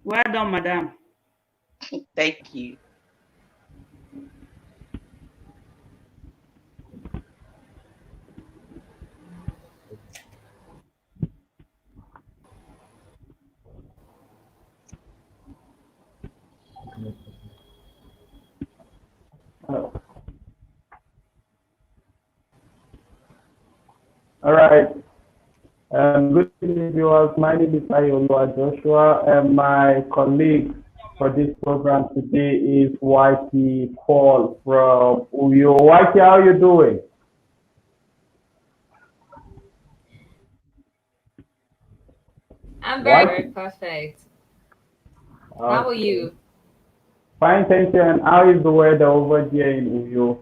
Well done, madam. Thank you. Uh, all right. Good evening, viewers. My name is Ayolua Joshua, and my colleague for this program today is YT Paul from Uyo. YT, how are you doing? I'm very YT. perfect. How are Okay. you? Fine, thank you. And how is the weather over there in Uyo?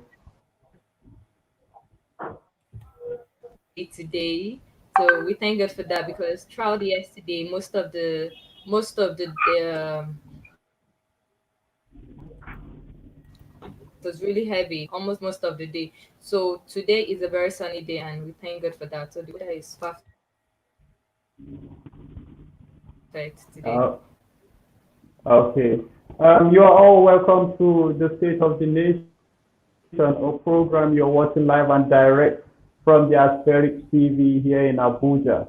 Today, so we thank God for that because throughout yesterday, most of the it was really heavy, almost most of the day. So today is a very sunny day, and we thank God for that. So the weather is perfect today. Uh, okay. You are all welcome to the State of the Nation, a program you're watching live and direct from the AsphericTV here in Abuja.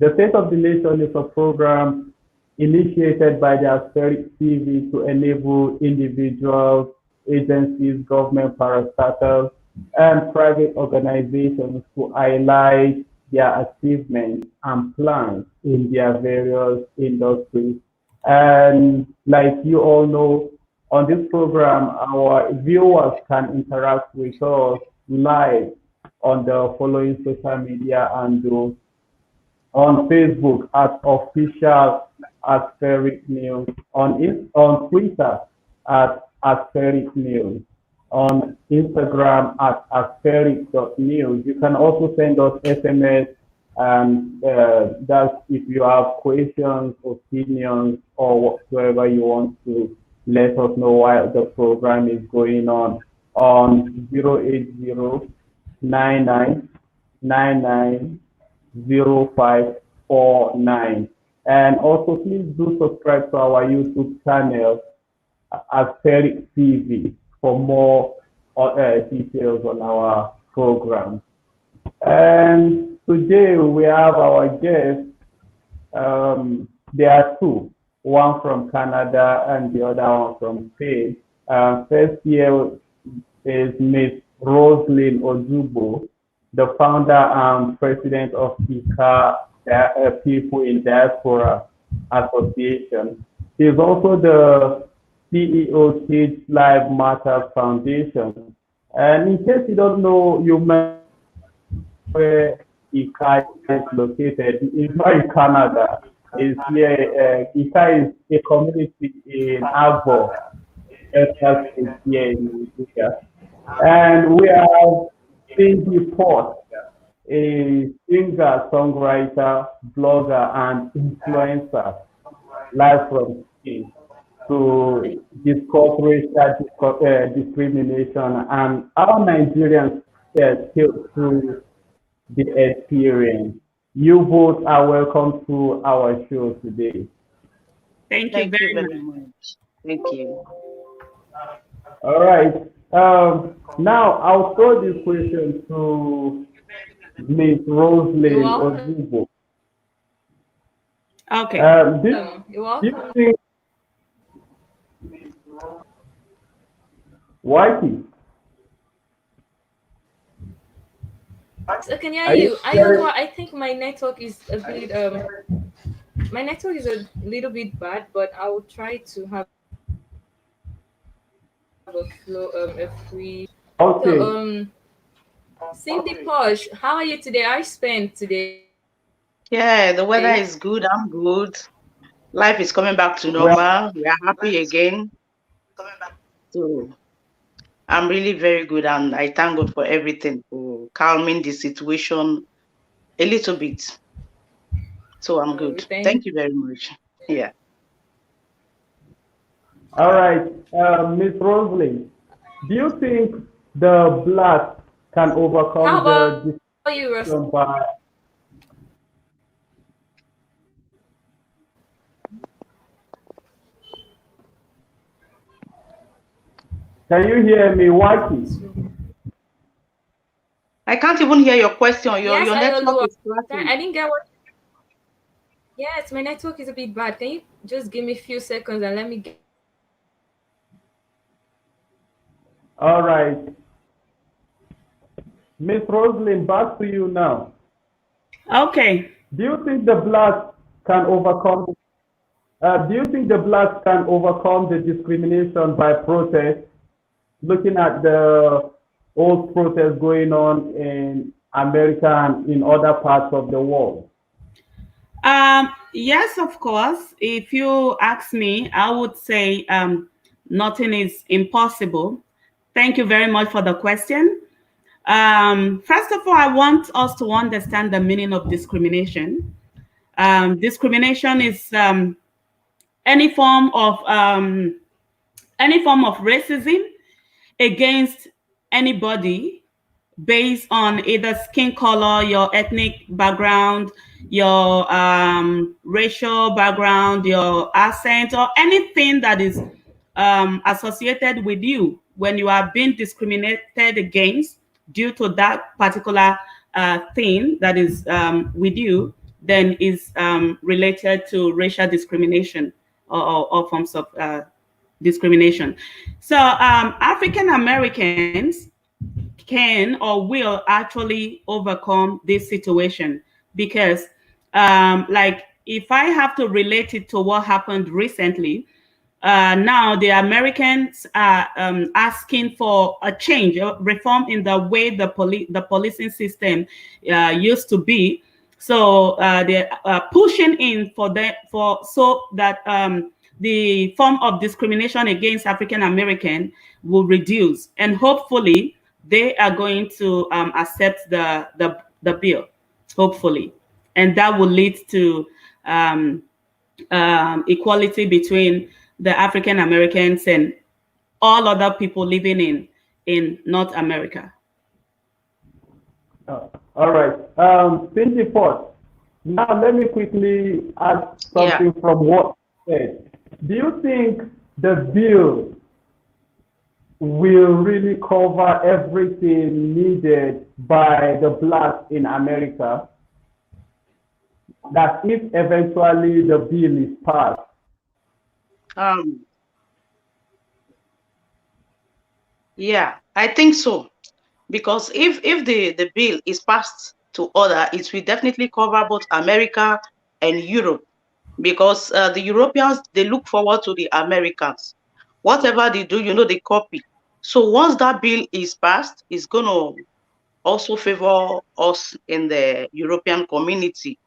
The State of the Nation is a program initiated by the AsphericTV to enable individuals, agencies, government parastatals, and private organizations to highlight their achievements and plans in their various industries. And like you all know, on this program, our viewers can interact with us live on the following social media handles: on Facebook at official Aspheric News, on Twitter at Aspheric News, on Instagram at aspheric.news. You can also send us SMS, and that's if you have questions, opinions, or whatsoever you want to let us know while the program is going on 08099990549. And also, please do subscribe to our YouTube channel, Aspheric TV, for more details on our program. And today we have our guests. There are two, one from Canada and the other one from Spain. First here is Miss Roseline Ojugbo, the founder and president of ICA People in Diaspora Association. She is also the CEO Kids Live Matters Foundation. And in case you don't know, you may where ICA is located. It's not in Canada. It's here. ICA is a community in Abo, Texas, here in Nigeria. And we have Cindyporche, a singer, songwriter, blogger, and influencer, live from Spain, to discuss racial discrimination and how Nigerians still through the experience. You both are welcome to our show today. Thank you Thank you very much. very much. Thank you. All right. Now I'll throw this question to Miss You're Roseline welcome. Ojugbo. Okay. You're Do you welcome. think Whitey? So can I Are hear you you? hearing? I think my network is a little bit bad, but I will try to have a flow a free. So Okay. Cindy Posh, how are you today? I spent today. Yeah, the weather is good. I'm good. Life is coming back to Well, normal. We are happy again. So I'm really very good, and I thank God for everything, for calming the situation a little bit. So I'm We good. thank. Thank you very much. Yeah. all right. Miss Roseline, do you think the black can How overcome about the you, discrimination by? Can you hear me, Waki? I can't even hear your question. Your Yes, network is cracking. I didn't get what. Yes, my network is a bit bad. Can you just give me a few seconds and let me get. All right. Miss Roseline, back to you now. Okay. Do you think the blacks can overcome? Do you think the blacks can overcome the discrimination by protest? Looking at the old protests going on in America and in other parts of the world. Yes, of course. If you ask me, I would say nothing is impossible. Thank you very much for the question. First of all, I want us to understand the meaning of discrimination. Discrimination is any form of racism against anybody based on either skin color, your ethnic background, your racial background, your accent, or anything that is associated with you when you are being discriminated against due to that particular thing that is with you, then is related to racial discrimination or forms of discrimination. So African Americans can or will actually overcome this situation because like if I have to relate it to what happened recently, now the Americans are asking for a change, a reform in the way the policing system used to be. So they're pushing in for so that the form of discrimination against African American will reduce, and hopefully they are going to accept the bill, hopefully, and that will lead to equality between the African Americans and all other people living in North America. All right. Cindyporche, now let me quickly ask something from what you said. Do you think the bill will really cover everything needed by the blacks in America? That if eventually the bill is passed? Yeah, I think so. Because if the bill is passed to order, it will definitely cover both America and Europe. Because the Europeans, they look forward to the Americans. Whatever they do, they copy. So once that bill is passed, it's going to also favor us in the European community,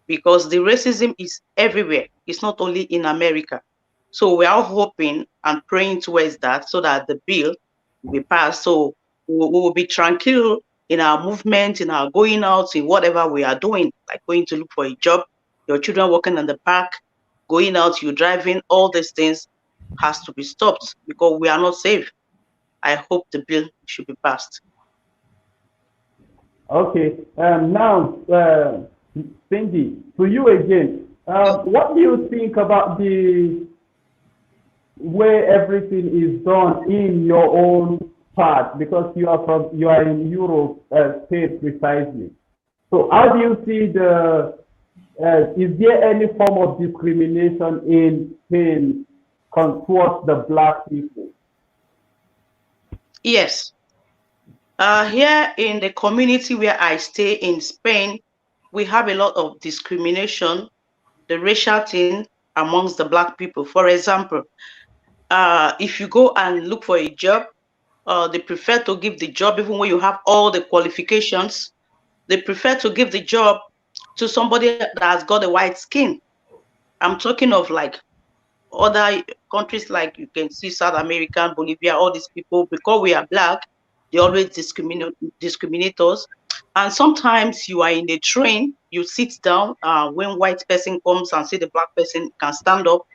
because the racism is everywhere. It's not only in America. So we are hoping and praying towards that so that the bill will be passed. So we will be tranquil in our movement, in our going out, in whatever we are doing, like going to look for a job, your children working in the park, going out, you driving, all these things has to be stopped because we are not safe. I hope the bill should be passed. Okay. Now, Cindy, to you again. What do you think about the way everything is done in your own part? Because you are in Europe, Spain precisely. So how do you see is there any form of discrimination in Spain towards the black people? Yes. Here in the community where I stay in Spain, we have a lot of discrimination, the racial thing amongst the black people. For example, if you go and look for a job, they prefer to give the job, even when you have all the qualifications, they prefer to give the job to somebody that has got a white skin. I'm talking of like other countries, like you can see South America, Bolivia, all these people, because we are black, they always discriminate us. And sometimes you are in a train, you sit down, when white person comes and see the black person can stand up.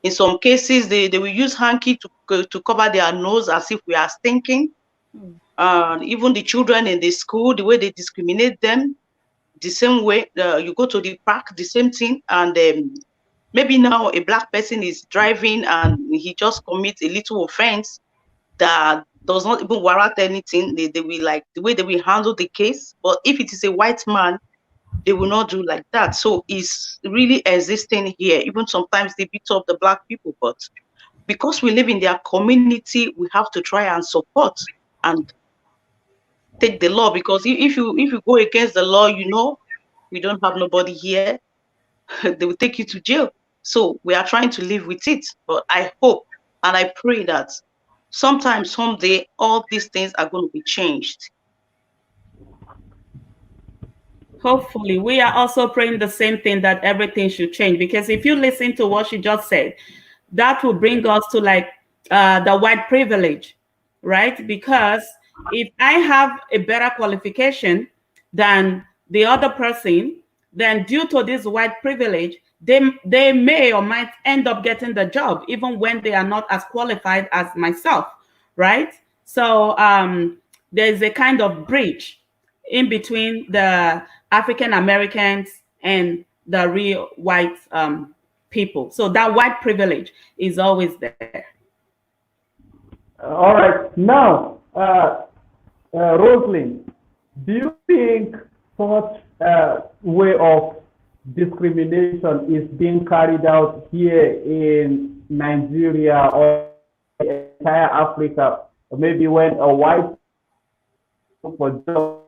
In some cases, they will use hanky to cover their nose as if we are stinking. Even the children in the school, the way they discriminate them, the same way. You go to the park, the same thing. And maybe now a black person is driving and he just commits a little offense. that does not even warrant anything. They will like the way they will handle the case. But if it is a white man, they will not do like that. So it's really existing here. Even sometimes they beat up the black people, but because we live in their community, we have to try and support and take the law. Because if you go against the law, you know, we don't have nobody here. They will take you to jail. So we are trying to live with it. But I hope and I pray that sometime, someday, all these things are going to be changed. Hopefully, we are also praying the same thing, that everything should change. Because if you listen to what she just said, that will bring us to like the white privilege, right? Because if I have a better qualification than the other person, then due to this white privilege, they may or might end up getting the job, even when they are not as qualified as myself, right? So there's a kind of bridge in between the African Americans and the real white people. So that white privilege is always there. All right. Now, Roseline, do you think such way of discrimination is being carried out here in Nigeria or the entire Africa? Or maybe when a white for job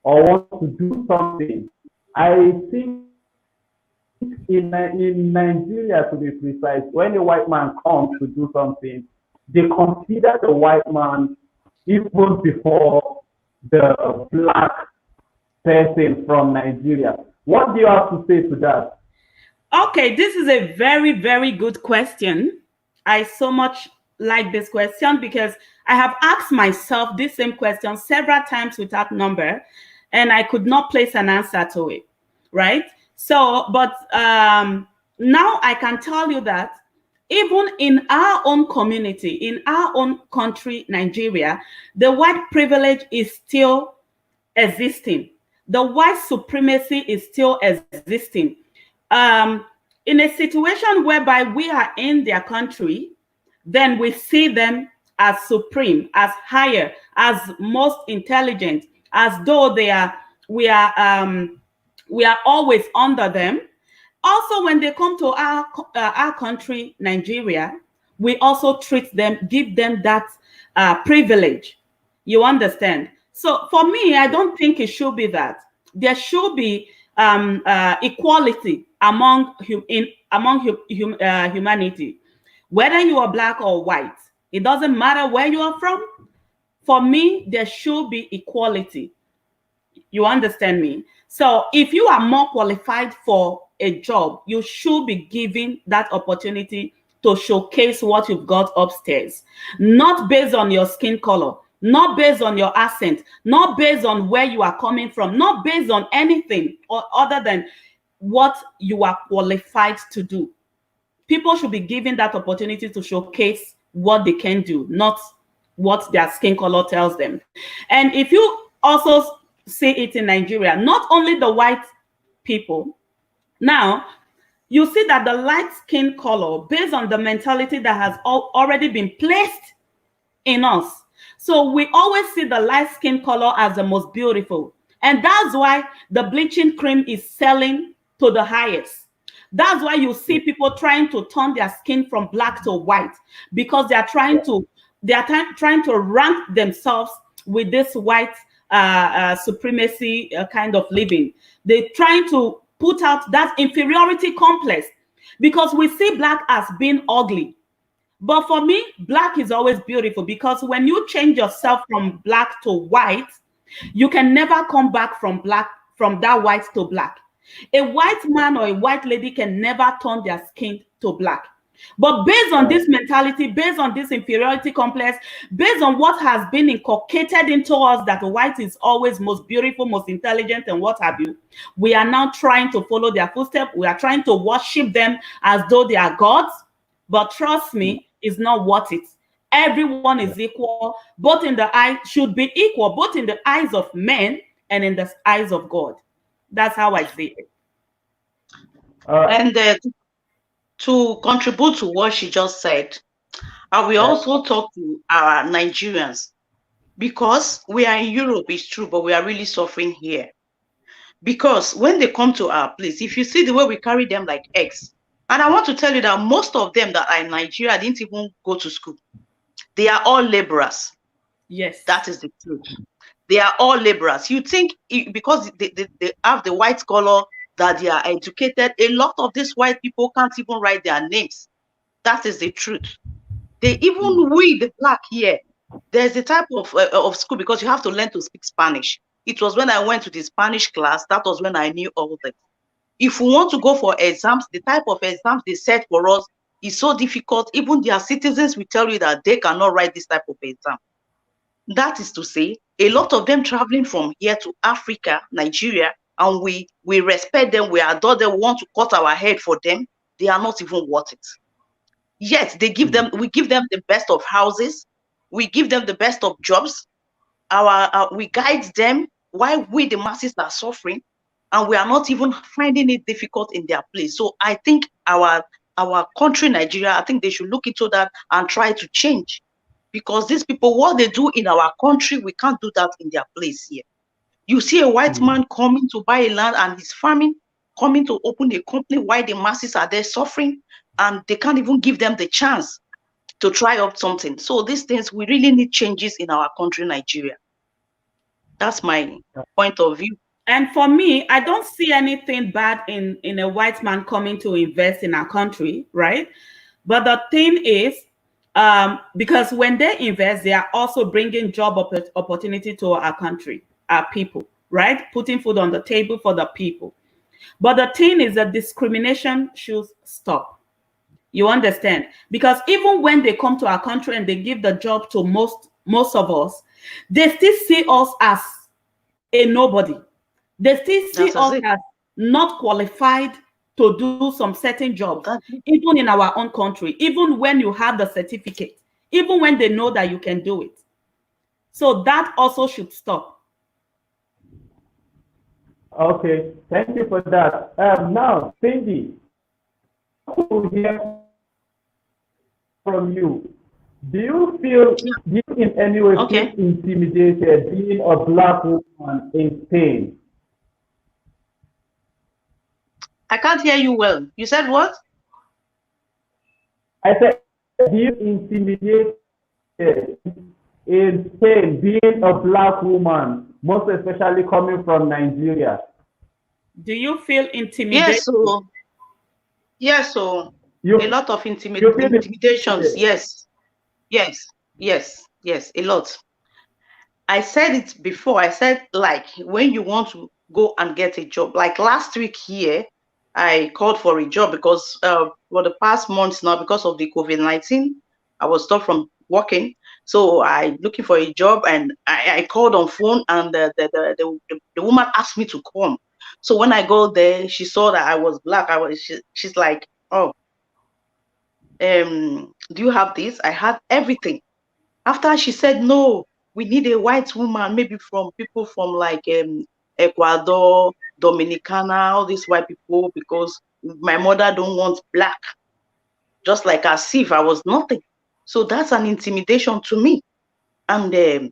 or wants to do something, I think in Nigeria, to be precise, when a white man comes to do something, they consider the white man even before the black person from Nigeria. What do you have to say to that? Okay, this is a very, very good question. I so much like this question because I have asked myself this same question several times without number, and I could not place an answer to it, right? So, but now I can tell you that even in our own community, in our own country, Nigeria, the white privilege is still existing. The white supremacy is still existing. In a situation whereby we are in their country, then we see them as supreme, as higher, as most intelligent, as though we are always under them. Also, when they come to our country, Nigeria, we also treat them, give them that privilege. You understand? So for me, I don't think it should be that. There should be equality among humanity, whether you are black or white. It doesn't matter where you are from. For me, there should be equality. You understand me? So if you are more qualified for a job, you should be given that opportunity to showcase what you've got upstairs, not based on your skin color, not based on your accent, not based on where you are coming from, not based on anything or other than what you are qualified to do. People should be given that opportunity to showcase what they can do, not what their skin color tells them. And if you also see it in Nigeria, not only the white people, now you see that the light skin color, based on the mentality that has already been placed in us. So we always see the light skin color as the most beautiful. And that's why the bleaching cream is selling to the highest. That's why you see people trying to turn their skin from black to white, because they are trying to rank themselves with this white supremacy kind of living. They're trying to put out that inferiority complex, because we see black as being ugly. But for me, black is always beautiful, because when you change yourself from black to white, you can never come back from that white to black. A white man or a white lady can never turn their skin to black. But based on this mentality, based on this inferiority complex, based on what has been inculcated into us, that white is always most beautiful, most intelligent, and what have you, we are now trying to follow their footsteps. We are trying to worship them as though they are gods. But trust me, it's not worth it. Everyone is equal, both in the eye, should be equal, both in the eyes of men and in the eyes of God. That's how I see it. And to contribute to what she just said, And we also talk to our Nigerians, because we are in Europe, it's true, but we are really suffering here. Because when they come to our place, if you see the way we carry them like eggs, and I want to tell you that most of them that are in Nigeria didn't even go to school. They are all laborers. Yes. That is the truth. They are all laborers. You think because they have the white color that they are educated, a lot of these white people can't even write their names. That is the truth. They even we the black here. There's a type of school, because you have to learn to speak Spanish. It was when I went to the Spanish class, that was when I knew all that. If we want to go for exams, the type of exams they set for us is so difficult. Even their citizens will tell you that they cannot write this type of exam. That is to say, a lot of them traveling from here to Africa, Nigeria, and we respect them, we adore them, we want to cut our head for them. They are not even worth it. Yet we give them the best of houses, we give them the best of jobs, we guide them while we the masses are suffering, and we are not even finding it difficult in their place. So I think our country, Nigeria, I think they should look into that and try to change, because these people, what they do in our country, we can't do that in their place here. You see a white man coming to buy a land and he's farming, coming to open a company while the masses are there suffering, and they can't even give them the chance to try up something. So these things, we really need changes in our country, Nigeria. That's my point of view. And for me, I don't see anything bad in a white man coming to invest in our country, right? But the thing is, because when they invest, they are also bringing job opportunity to our country, our people, right? Putting food on the table for the people. But the thing is that discrimination should stop. You understand? Because even when they come to our country and they give the job to most of us, they still see us as a nobody. They still see us as not qualified to do some certain jobs, even in our own country, even when you have the certificate, even when they know that you can do it. So that also should stop. Okay, thank you for that. Now, Cindy, to hear from you. Do you in any way feel intimidated being a black woman in Spain? I can't hear you well. You said what? I said, do you intimidated in Spain being a black woman, most especially coming from Nigeria? Do you feel intimidated? Yes, so a lot of intimidations. Yes, a lot. I said it before. I said, like, when you want to go and get a job, like last week here, I called for a job because for the past months now, because of the COVID-19, I was stopped from working. So I looking for a job, and I called on phone, and the woman asked me to come. So when I go there, she saw that I was black. She's like, oh, do you have this? I had everything. After she said, no, we need a white woman, maybe from people from like Ecuador, Dominicana, all these white people, because my mother don't want black. Just like as if I was nothing. So that's an intimidation to me. And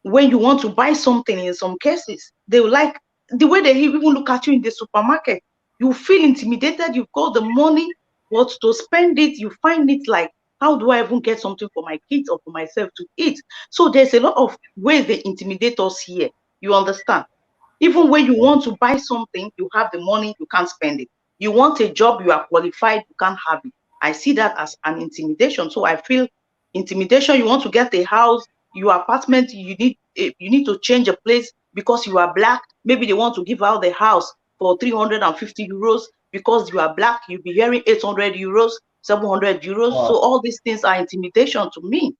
when you want to buy something, in some cases, they will like the way they even look at you in the supermarket. You feel intimidated. You've got the money, but to spend it, you find it like, how do I even get something for my kids or for myself to eat? So there's a lot of ways they intimidate us here. You understand? Even when you want to buy something, you have the money, you can't spend it. You want a job, you are qualified, you can't have it. I see that as an intimidation. So I feel intimidation. You want to get a house, your apartment, you need to change a place because you are black. Maybe they want to give out the house for 350 euros because you are black. You'll be hearing 800 euros, 700 euros. Wow. So all these things are intimidation to me.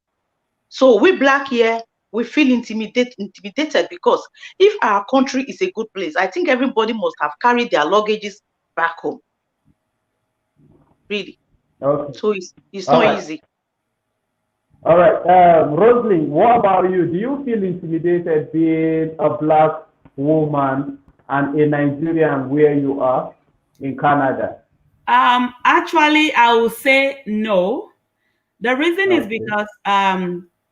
So we black here, we feel intimidated because if our country is a good place, I think everybody must have carried their luggages back home. Really. Okay. So it's not easy. All right, Roseline, what about you? Do you feel intimidated being a black woman and a Nigerian where you are in Canada? Actually, I will say no, The reason is because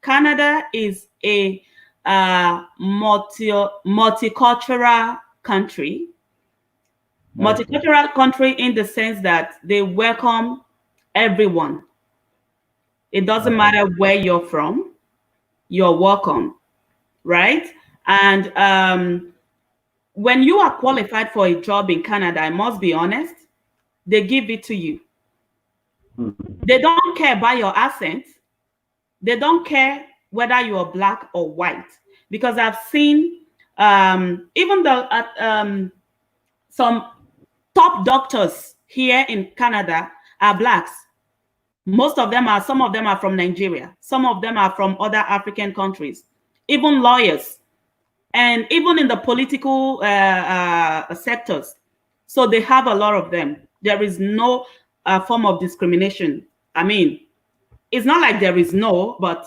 Canada is a multicultural country. Multicultural country in the sense that they welcome everyone. It doesn't matter where you're from, you're welcome, right? And when you are qualified for a job in Canada, I must be honest, they give it to you. They don't care about your accent. They don't care whether you are black or white. Because I've seen even some top doctors here in Canada are blacks. Some of them are from Nigeria. Some of them are from other African countries. Even lawyers, and even in the political sectors. So they have a lot of them. There is no form of discrimination. I mean, it's not like there is no, but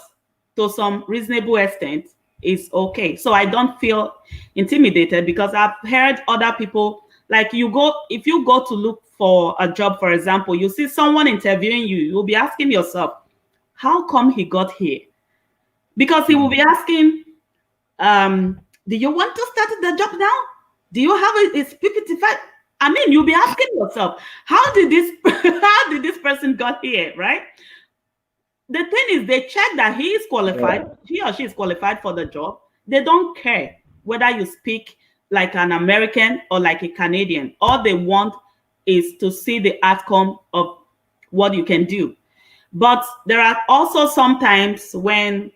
to some reasonable extent, it's okay. So I don't feel intimidated because I've heard other people, like if you go to look for a job, for example, you see someone interviewing you, you'll be asking yourself, how come he got here? Because he will be asking, do you want to start the job now? Do you have a P55? I mean, you'll be asking yourself, how did this person got here, right? The thing is, they check that he is qualified, he or she is qualified for the job. They don't care whether you speak like an American or like a Canadian. All they want is to see the outcome of what you can do. But there are also sometimes when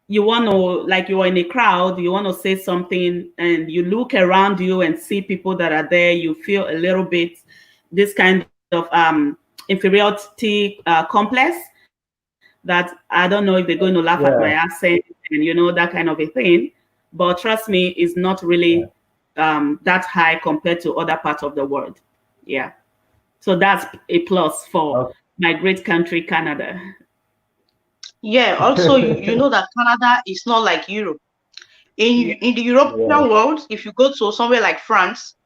you want to, like you are in a crowd, you want to say something and you look around you and see people that are there, you feel a little bit this kind of inferiority complex that I don't know if they're going to laugh at my accent and that kind of a thing. But trust me, it's not really that high compared to other parts of the world. Yeah. So that's a plus for my great country, Canada. Yeah, also you know that Canada is not like Europe. In the European world, if you go to somewhere like France,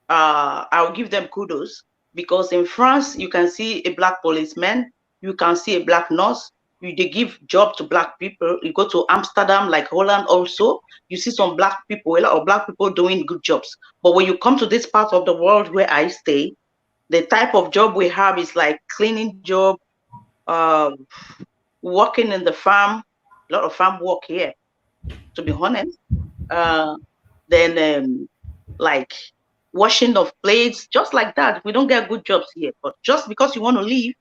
I'll give them kudos, because in France you can see a black policeman, you can see a black nurse, they give job to black people. You go to Amsterdam, like Holland also, you see some black people, a lot of black people doing good jobs. But when you come to this part of the world where I stay, the type of job we have is like cleaning job, working in the farm, a lot of farm work here, to be honest. Then like washing of plates, just like that. We don't get good jobs here. But just because you want to leave,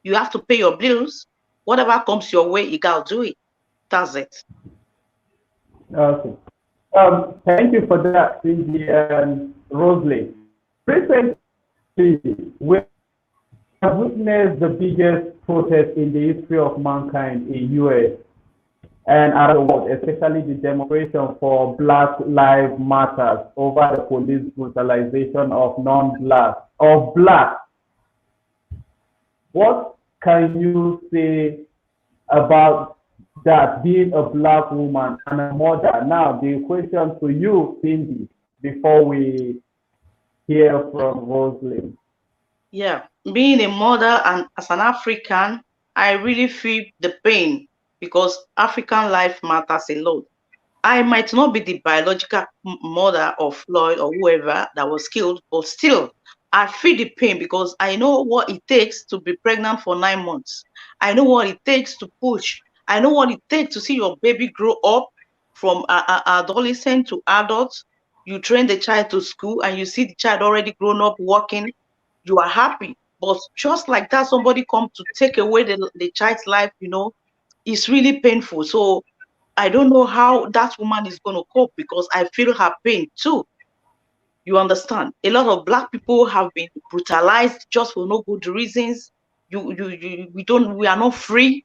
you have to pay your bills. Whatever comes your way, you gotta do it. That's it. Okay. Thank you for that, Cindy and Roseline. Recently, we have witnessed the biggest protest in the history of mankind in US and around the world, especially the demonstration for Black Lives Matter over the police brutalization of black. What can you say about that, being a black woman and a mother? Now, the question to you, Cindy, before we hear from Roseline. Yeah, being a mother and as an African, I really feel the pain, because African life matters a lot. I might not be the biological mother of Floyd or whoever that was killed, but still, I feel the pain because I know what it takes to be pregnant for 9 months. I know what it takes to push. I know what it takes to see your baby grow up from adolescent to adult. You train the child to school and you see the child already grown up, working. You are happy. But just like that, somebody come to take away the child's life, it's really painful. So I don't know how that woman is going to cope, because I feel her pain too. You understand? A lot of black people have been brutalized just for no good reasons. We are not free.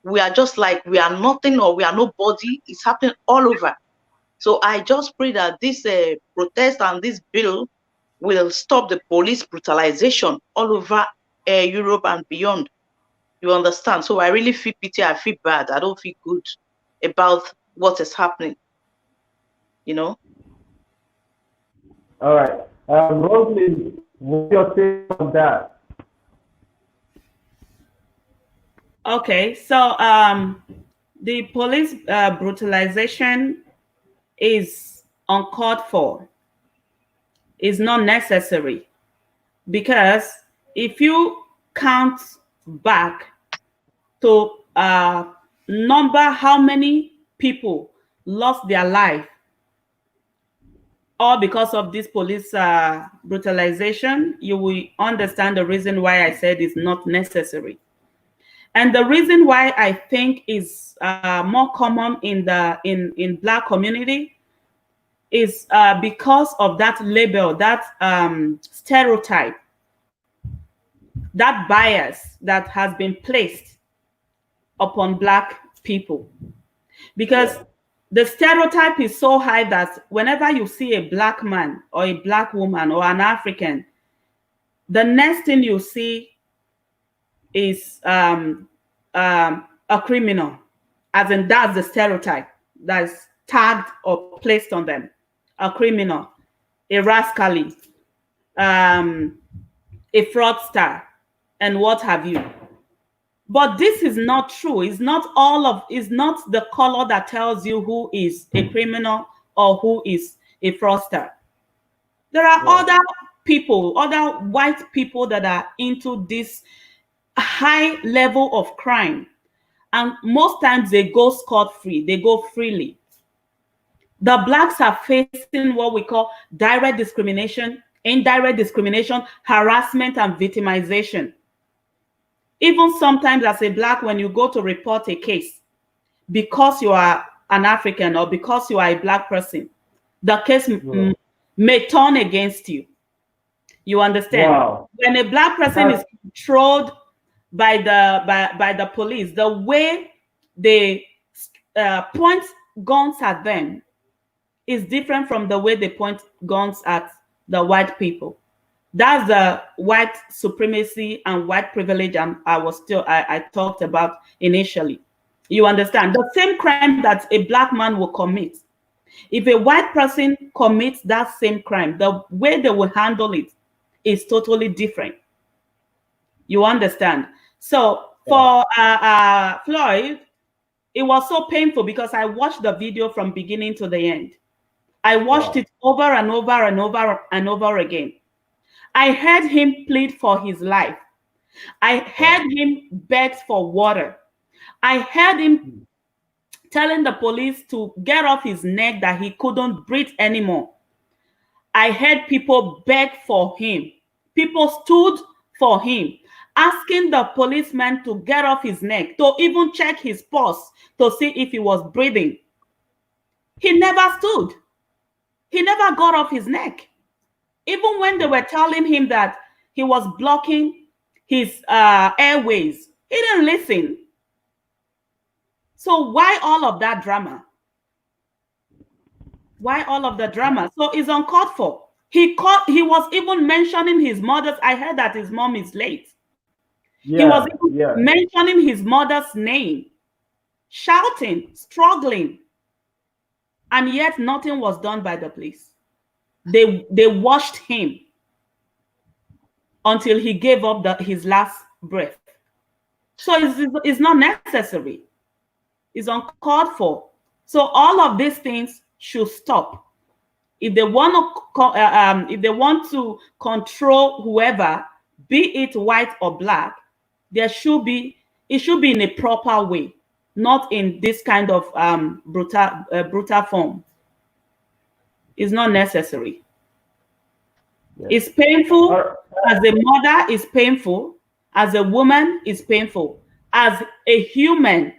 We are just like, we are nothing or we are nobody. It's happening all over. So I just pray that this protest and this bill will stop the police brutalization all over Europe and beyond. You understand? So I really feel pity. I feel bad. I don't feel good about what is happening. All right. Roseline, what's your take on that? Okay, so the police brutalization is uncalled for, is not necessary, because if you count back to number how many people lost their life all because of this police brutalization, you will understand the reason why I said it's not necessary. And the reason why I think is more common in the in Black community is because of that label, that stereotype, that bias that has been placed upon Black people. Because the stereotype is so high that whenever you see a Black man or a Black woman or an African, the next thing you see is a criminal, as in that's the stereotype that's tagged or placed on them. A criminal, a rascally, a fraudster, and what have you. But this is not true. It's not the color that tells you who is a criminal or who is a fraudster. There are other people, other white people that are into this high level of crime. And most times they go scot-free, they go freely. The Blacks are facing what we call direct discrimination, indirect discrimination, harassment, and victimization. Even sometimes as a Black, when you go to report a case, because you are an African or because you are a Black person, the case may turn against you. You understand? Wow. When a Black person is controlled by the police, the way they point guns at them is different from the way they point guns at the white people. That's the white supremacy and white privilege I talked about initially. You understand? The same crime that a Black man will commit, if a white person commits that same crime, the way they will handle it is totally different. You understand? So for Floyd, it was so painful because I watched the video from beginning to the end. I watched it over and over and over and over again. I heard him plead for his life. I heard him beg for water. I heard him telling the police to get off his neck, that he couldn't breathe anymore. I heard people beg for him. People stood for him, asking the policeman to get off his neck, to even check his pulse to see if he was breathing. He never stood. He never got off his neck. Even when they were telling him that he was blocking his airways, he didn't listen. So why all of that drama? Why all of the drama? So it's uncalled for. He was even mentioning his mother's. I heard that his mom is late. He was even mentioning his mother's name, shouting, struggling, and yet nothing was done by the police. They watched him until he gave up his last breath. So it's not necessary. It's uncalled for. So all of these things should stop. If they want to control whoever, be it white or Black, it should be in a proper way, not in this kind of brutal form. It's not necessary. It's painful. As a mother, it's painful. As a woman, it's painful. As a human,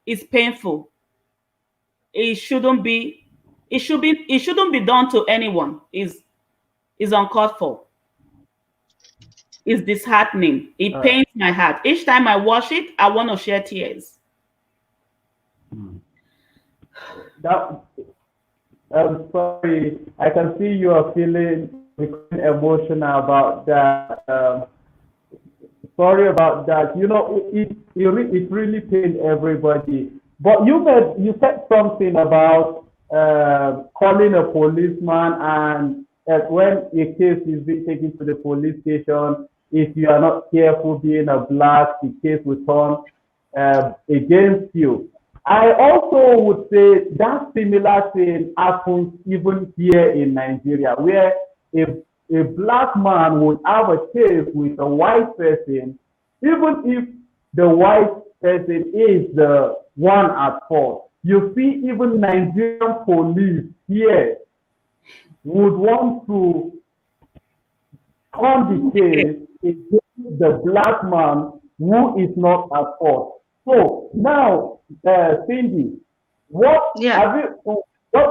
it's painful. It shouldn't be done to anyone. Is uncalled for. It's disheartening. It pains my heart. Each time I watch it, I want to shed tears. I'm sorry. I can see you are feeling emotional about that. Sorry about that. You know, it really pained everybody. But you said something about calling a policeman, and when a case is being taken to the police station, if you are not careful being a black, the case will turn against you. I also would say that similar thing happens even here in Nigeria, where a black man would have a case with a white person, even if the white person is the one at fault. You see, even Nigerian police here would want to turn the case against the black man who is not at fault. So now, Cindy, what do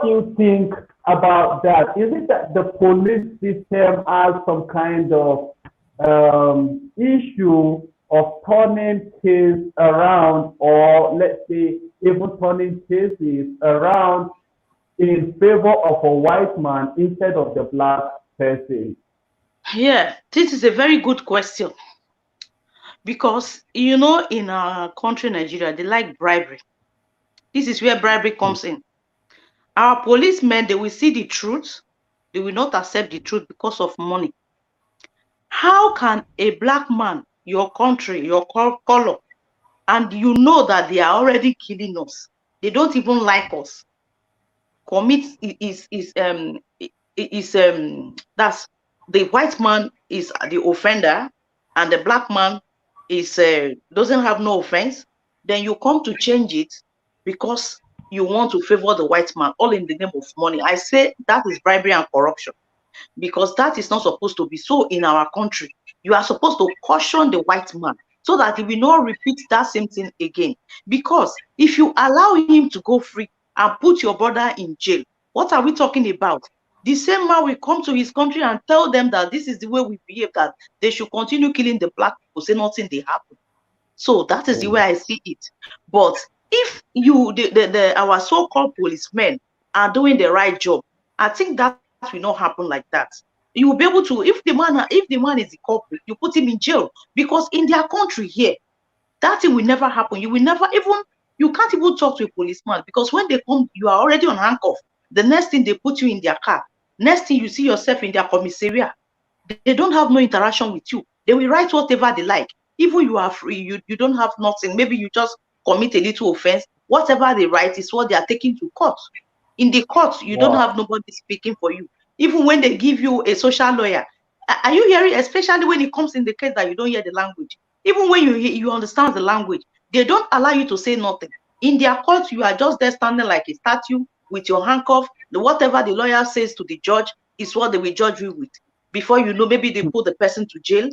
you think about that? Is it that the police system has some kind of issue of turning cases around, or let's say even turning cases around in favor of a white man instead of the black person? Yeah, this is a very good question, because you know, in our country, Nigeria, they like bribery. This is where bribery comes in. Our policemen, they will see the truth, they will not accept the truth because of money. How can a black man, your country, your color, and you know that they are already killing us, they don't even like us, commit that's the white man is the offender and the black man is doesn't have no offense, then you come to change it because you want to favor the white man, all in the name of money. I say that is bribery and corruption, because that is not supposed to be so in our country. You are supposed to caution the white man so that he will not repeat that same thing again. Because if you allow him to go free and put your brother in jail, what are we talking about? The same man will come to his country and tell them that this is the way we behave, that they should continue killing the black people, say nothing they happen. So that is the way I see it. But if you, our so-called policemen are doing the right job, I think that will not happen like that. You will be able to, if the man is the culprit, you put him in jail, because in their country here, that thing will never happen. You will never even, you can't even talk to a policeman, because when they come, you are already on handcuff. The next thing, they put you in their car. Next thing, you see yourself in their commissariat. They don't have no interaction with you. They will write whatever they like. Even you are free, you don't have nothing. Maybe you just commit a little offense. Whatever they write is what they are taking to court. In the court, you don't have nobody speaking for you. Even when they give you a social lawyer, are you hearing? Especially when it comes in the case that you don't hear the language. Even when you understand the language, they don't allow you to say nothing. In their court, you are just there standing like a statue with your handcuff. Whatever the lawyer says to the judge is what they will judge you with. Before you know, maybe they put the person to jail.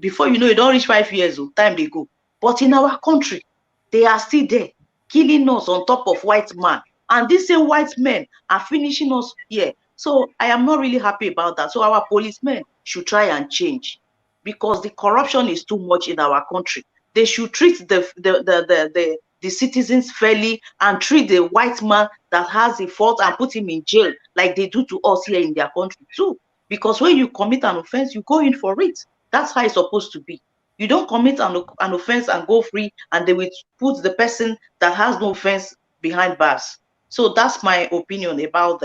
Before you know, you don't reach 5 years old, time they go. But in our country, they are still there, killing us on top of white man. And these same white men are finishing us here. So I am not really happy about that. So our policemen should try and change, because the corruption is too much in our country. They should treat the citizens fairly and treat the white man that has a fault and put him in jail like they do to us here in their country too. Because when you commit an offense, you go in for it. That's how it's supposed to be. You don't commit an offense and go free, and they will put the person that has no offense behind bars. So that's my opinion about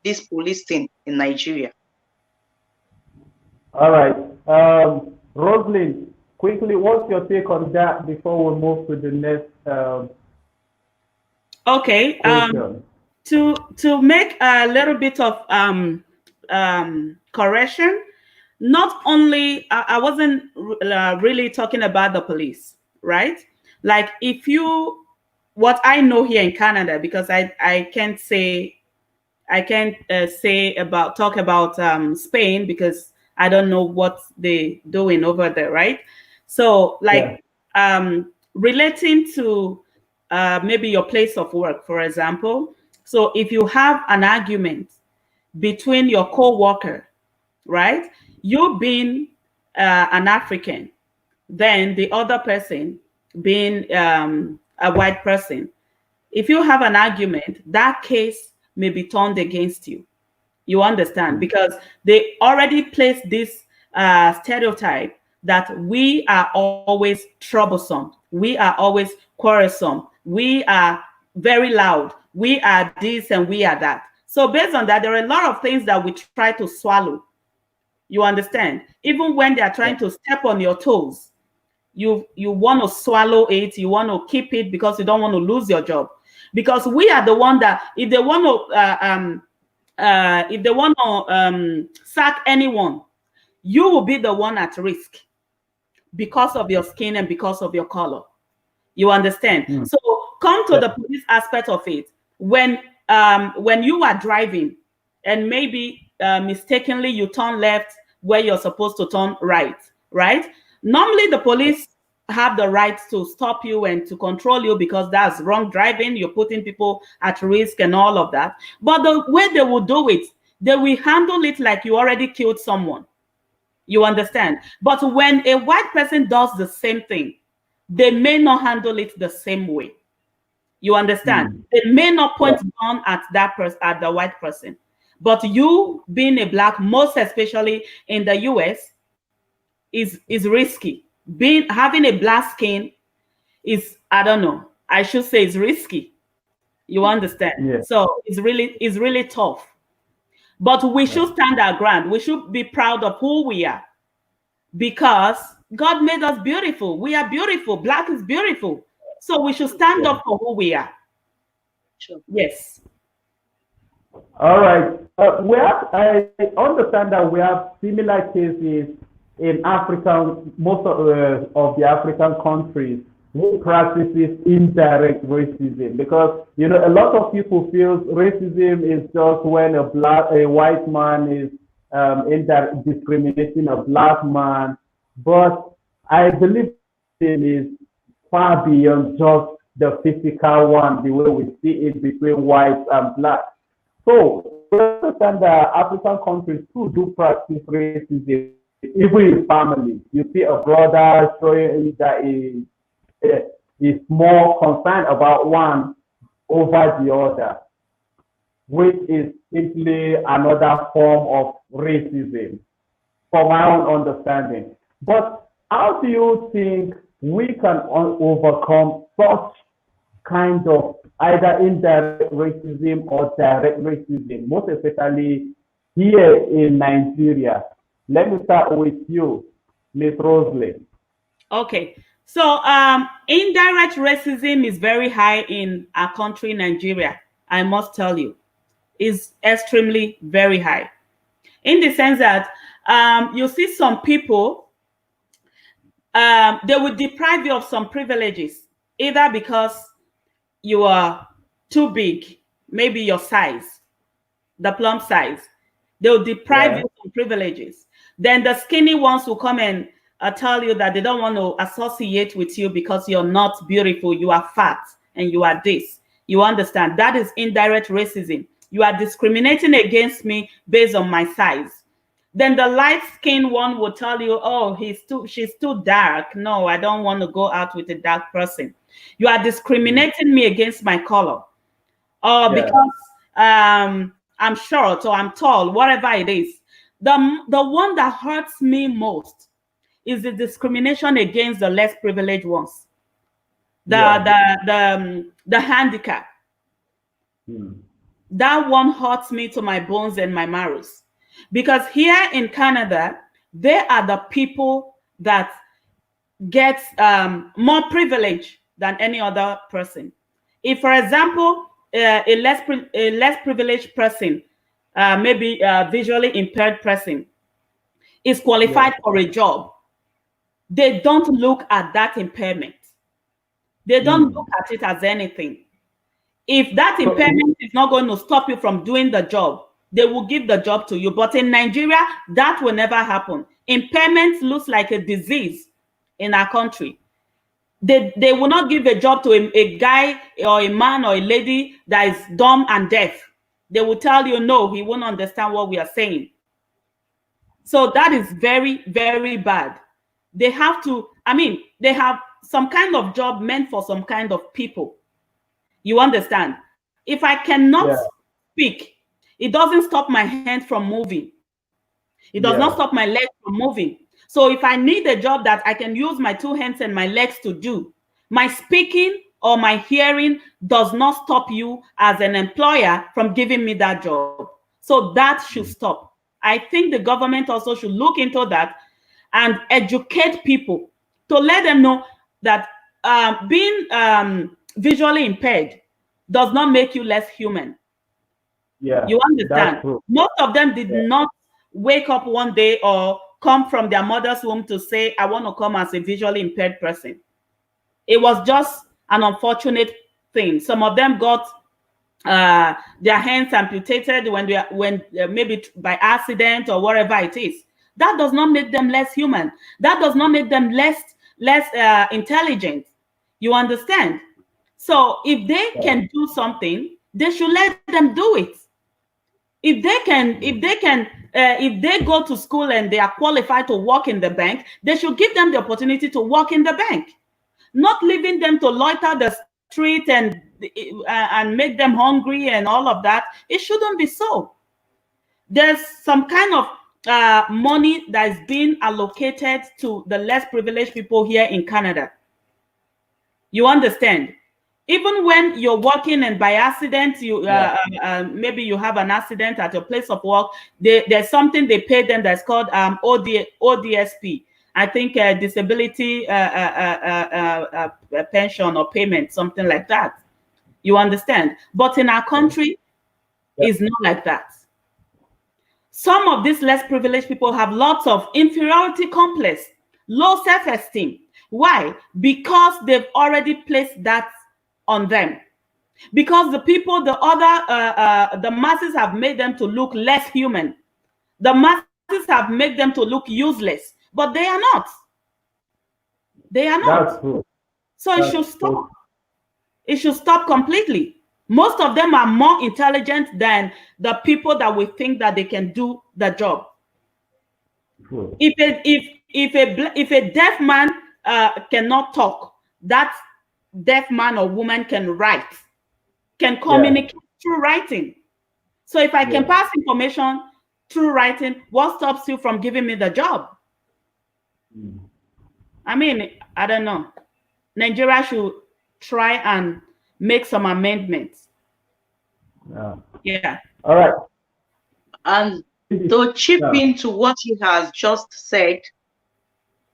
this police thing in Nigeria. All right. Roseline, quickly, what's your take on that before we move to the next okay. question? To make a little bit of correction, not only I wasn't really talking about the police, right? Like if you, what I know here in Canada, because I can't say talk about Spain, because I don't know what they're doing over there, right? So like relating to maybe your place of work, for example. So if you have an argument between your co-worker, right? You being an African, then the other person being a white person. If you have an argument, that case may be turned against you. You understand? Because they already placed this stereotype that we are always troublesome. We are always quarrelsome. We are very loud. We are this and we are that. So based on that, there are a lot of things that we try to swallow. You understand? Even when they are trying to step on your toes, you want to swallow it, you want to keep it because you don't want to lose your job. Because we are the one that if they want to sack anyone, you will be the one at risk because of your skin and because of your color. You understand? So come to the police aspect of it. When you are driving and maybe mistakenly you turn left where you're supposed to turn right, right? Normally the police have the right to stop you and to control you because that's wrong driving. You're putting people at risk and all of that. But the way they will do it, they will handle it like you already killed someone. You understand? But when a white person does the same thing, they may not handle it the same way. You understand? They may not point gun at that person, at the white person. But you being a black, most especially in the US, is risky. Having a black skin is, I don't know, I should say it's risky. You understand? So it's really tough. But we should stand our ground. We should be proud of who we are. Because God made us beautiful. We are beautiful. Black is beautiful. So we should stand up for who we are. Sure. Yes. All right. I understand that we have similar cases in most of the African countries who practices indirect racism, because a lot of people feel racism is just when a white man is discriminating a black man, but I believe it is far beyond just the physical one, the way we see it between whites and blacks. So we understand that African countries too do practice racism, even in families. You see a brother showing that he is more concerned about one over the other, which is simply another form of racism, from my own understanding. But how do you think we can overcome such kind of either indirect racism or direct racism, most especially here in Nigeria? Let me start with you, Ms. Roseline. Okay. So indirect racism is very high in our country, Nigeria. I must tell you, is extremely very high. In the sense that you see some people, they will deprive you of some privileges, either because you are too big, maybe your size, the plump size. They'll deprive you of some privileges. Then the skinny ones will come and tell you that they don't want to associate with you because you're not beautiful, you are fat, and you are this. You understand? That is indirect racism. You are discriminating against me based on my size. Then the light-skinned one will tell you, oh, she's too dark. No, I don't want to go out with a dark person. You are discriminating me against my color. Or because I'm short or I'm tall, whatever it is. The one that hurts me most is the discrimination against the less privileged ones. The handicap. That one hurts me to my bones and my marrows. Because here in Canada, they are the people that get more privilege than any other person. If, for example, a less privileged person, maybe a visually impaired person, is qualified for a job, they don't look at that impairment. They don't look at it as anything. If that impairment is not going to stop you from doing the job, they will give the job to you. But in Nigeria, that will never happen. Impairment looks like a disease in our country. They will not give a job to a guy or a man or a lady that is dumb and deaf. They will tell you, no, he won't understand what we are saying. So that is very, very bad. They have they have some kind of job meant for some kind of people. You understand? If I cannot speak, it doesn't stop my hand from moving. It does not stop my legs from moving. So if I need a job that I can use my two hands and my legs to do, my speaking or my hearing does not stop you as an employer from giving me that job. So that should stop. I think the government also should look into that and educate people to let them know that being visually impaired does not make you less human. Yeah, You understand? that's true. Most of them did Yeah. not wake up one day or come from their mother's womb to say, I want to come as a visually impaired person. It was just an unfortunate thing. Some of them got their hands amputated when maybe by accident or whatever it is. That does not make them less human. That does not make them less intelligent. You understand? So if they can do something, they should let them do it. If they go to school and they are qualified to work in the bank, they should give them the opportunity to work in the bank, not leaving them to loiter the street and make them hungry and all of that. It shouldn't be so. There's some kind of money that is being allocated to the less privileged people here in Canada. You understand? Even when you're working and by accident, maybe you have an accident at your place of work, there's something they pay them that's called ODSP. I think disability pension or payment, something like that. You understand? But in our country, it's not like that. Some of these less privileged people have lots of inferiority complex, low self-esteem. Why? Because they've already placed that on them. Because the people, the masses have made them to look less human. The masses have made them to look useless, but they are not. They are not. That's true. So it should stop. It should stop completely. Most of them are more intelligent than the people that we think that they can do the job. True. If a deaf man cannot talk, that deaf man or woman can write, can communicate through writing. So if I can pass information through writing, what stops you from giving me the job? I mean, I don't know. Nigeria should try and make some amendments. Yeah. All right. And to chip into what he has just said,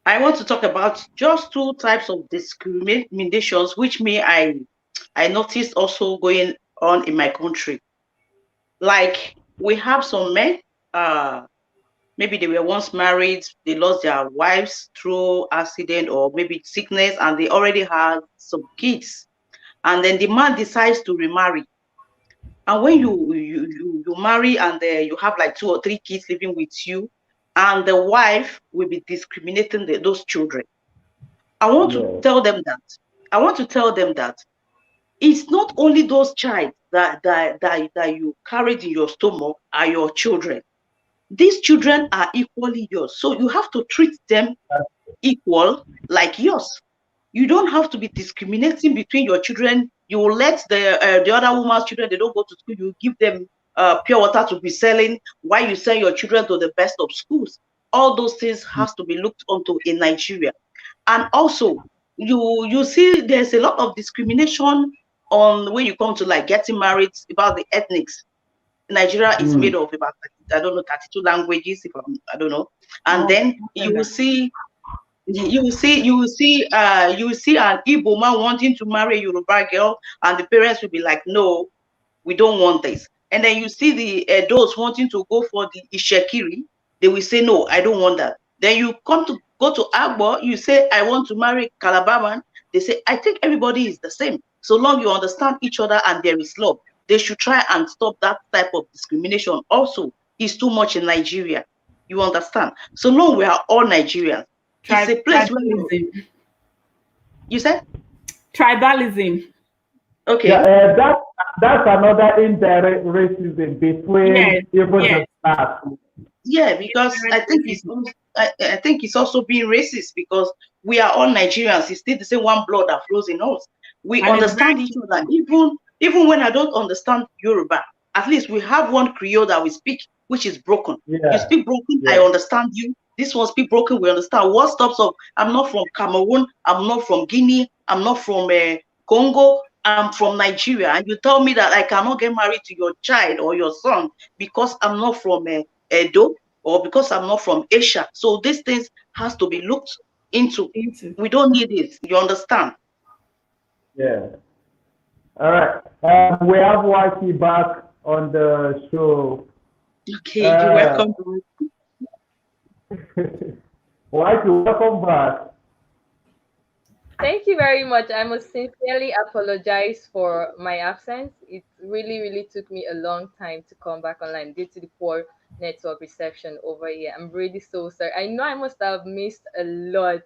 I want to talk about just two types of discriminations, which I noticed also going on in my country. Like we have some men, maybe they were once married, they lost their wives through accident or maybe sickness, and they already had some kids. And then the man decides to remarry. And when you marry and you have like 2 or 3 kids living with you, and the wife will be discriminating those children. I want to tell them that. I want to tell them that it's not only those child that you carried in your stomach are your children. These children are equally yours. So you have to treat them equal like yours. You don't have to be discriminating between your children. You will let the other woman's children, they don't go to school, you give them pure water to be selling while you send your children to the best of schools. All those things has to be looked onto in Nigeria. And also, you see there's a lot of discrimination on when you come to like getting married about the ethnics. Nigeria is made of about, I don't know, 32 languages, I don't know. And then you will see an Igbo man wanting to marry a Yoruba girl, and the parents will be like, no, we don't want this. And then you see the those wanting to go for the Ishekiri, they will say, no, I don't want that. Then you go to Agbo, you say, I want to marry Calabar man. They say, I think everybody is the same. So long you understand each other and there is love, they should try and stop that type of discrimination. Also, it's too much in Nigeria. You understand? So long we are all Nigerians. It's a place where you said tribalism. Okay. Yeah, that's another indirect racism between even the class. Yeah, because I think it's also being racist because we are all Nigerians. It's still the same one blood that flows in us. We understand each other. Even when I don't understand Yoruba, at least we have one Creole that we speak, which is broken. Yeah. You speak broken, I understand you. This one speak broken, we understand. What stops up? I'm not from Cameroon, I'm not from Guinea, I'm not from Congo, I'm from Nigeria. And you tell me that I cannot get married to your child or your son because I'm not from Edo, or because I'm not from Asia. So these things has to be looked into. We don't need it. You understand? Yeah. All right. We have Waki back on the show. Okay, you're welcome. Waki, welcome back. Thank you very much. I must sincerely apologize for my absence. It really, really took me a long time to come back online due to the poor network reception over here. I'm really so sorry. I know I must have missed a lot.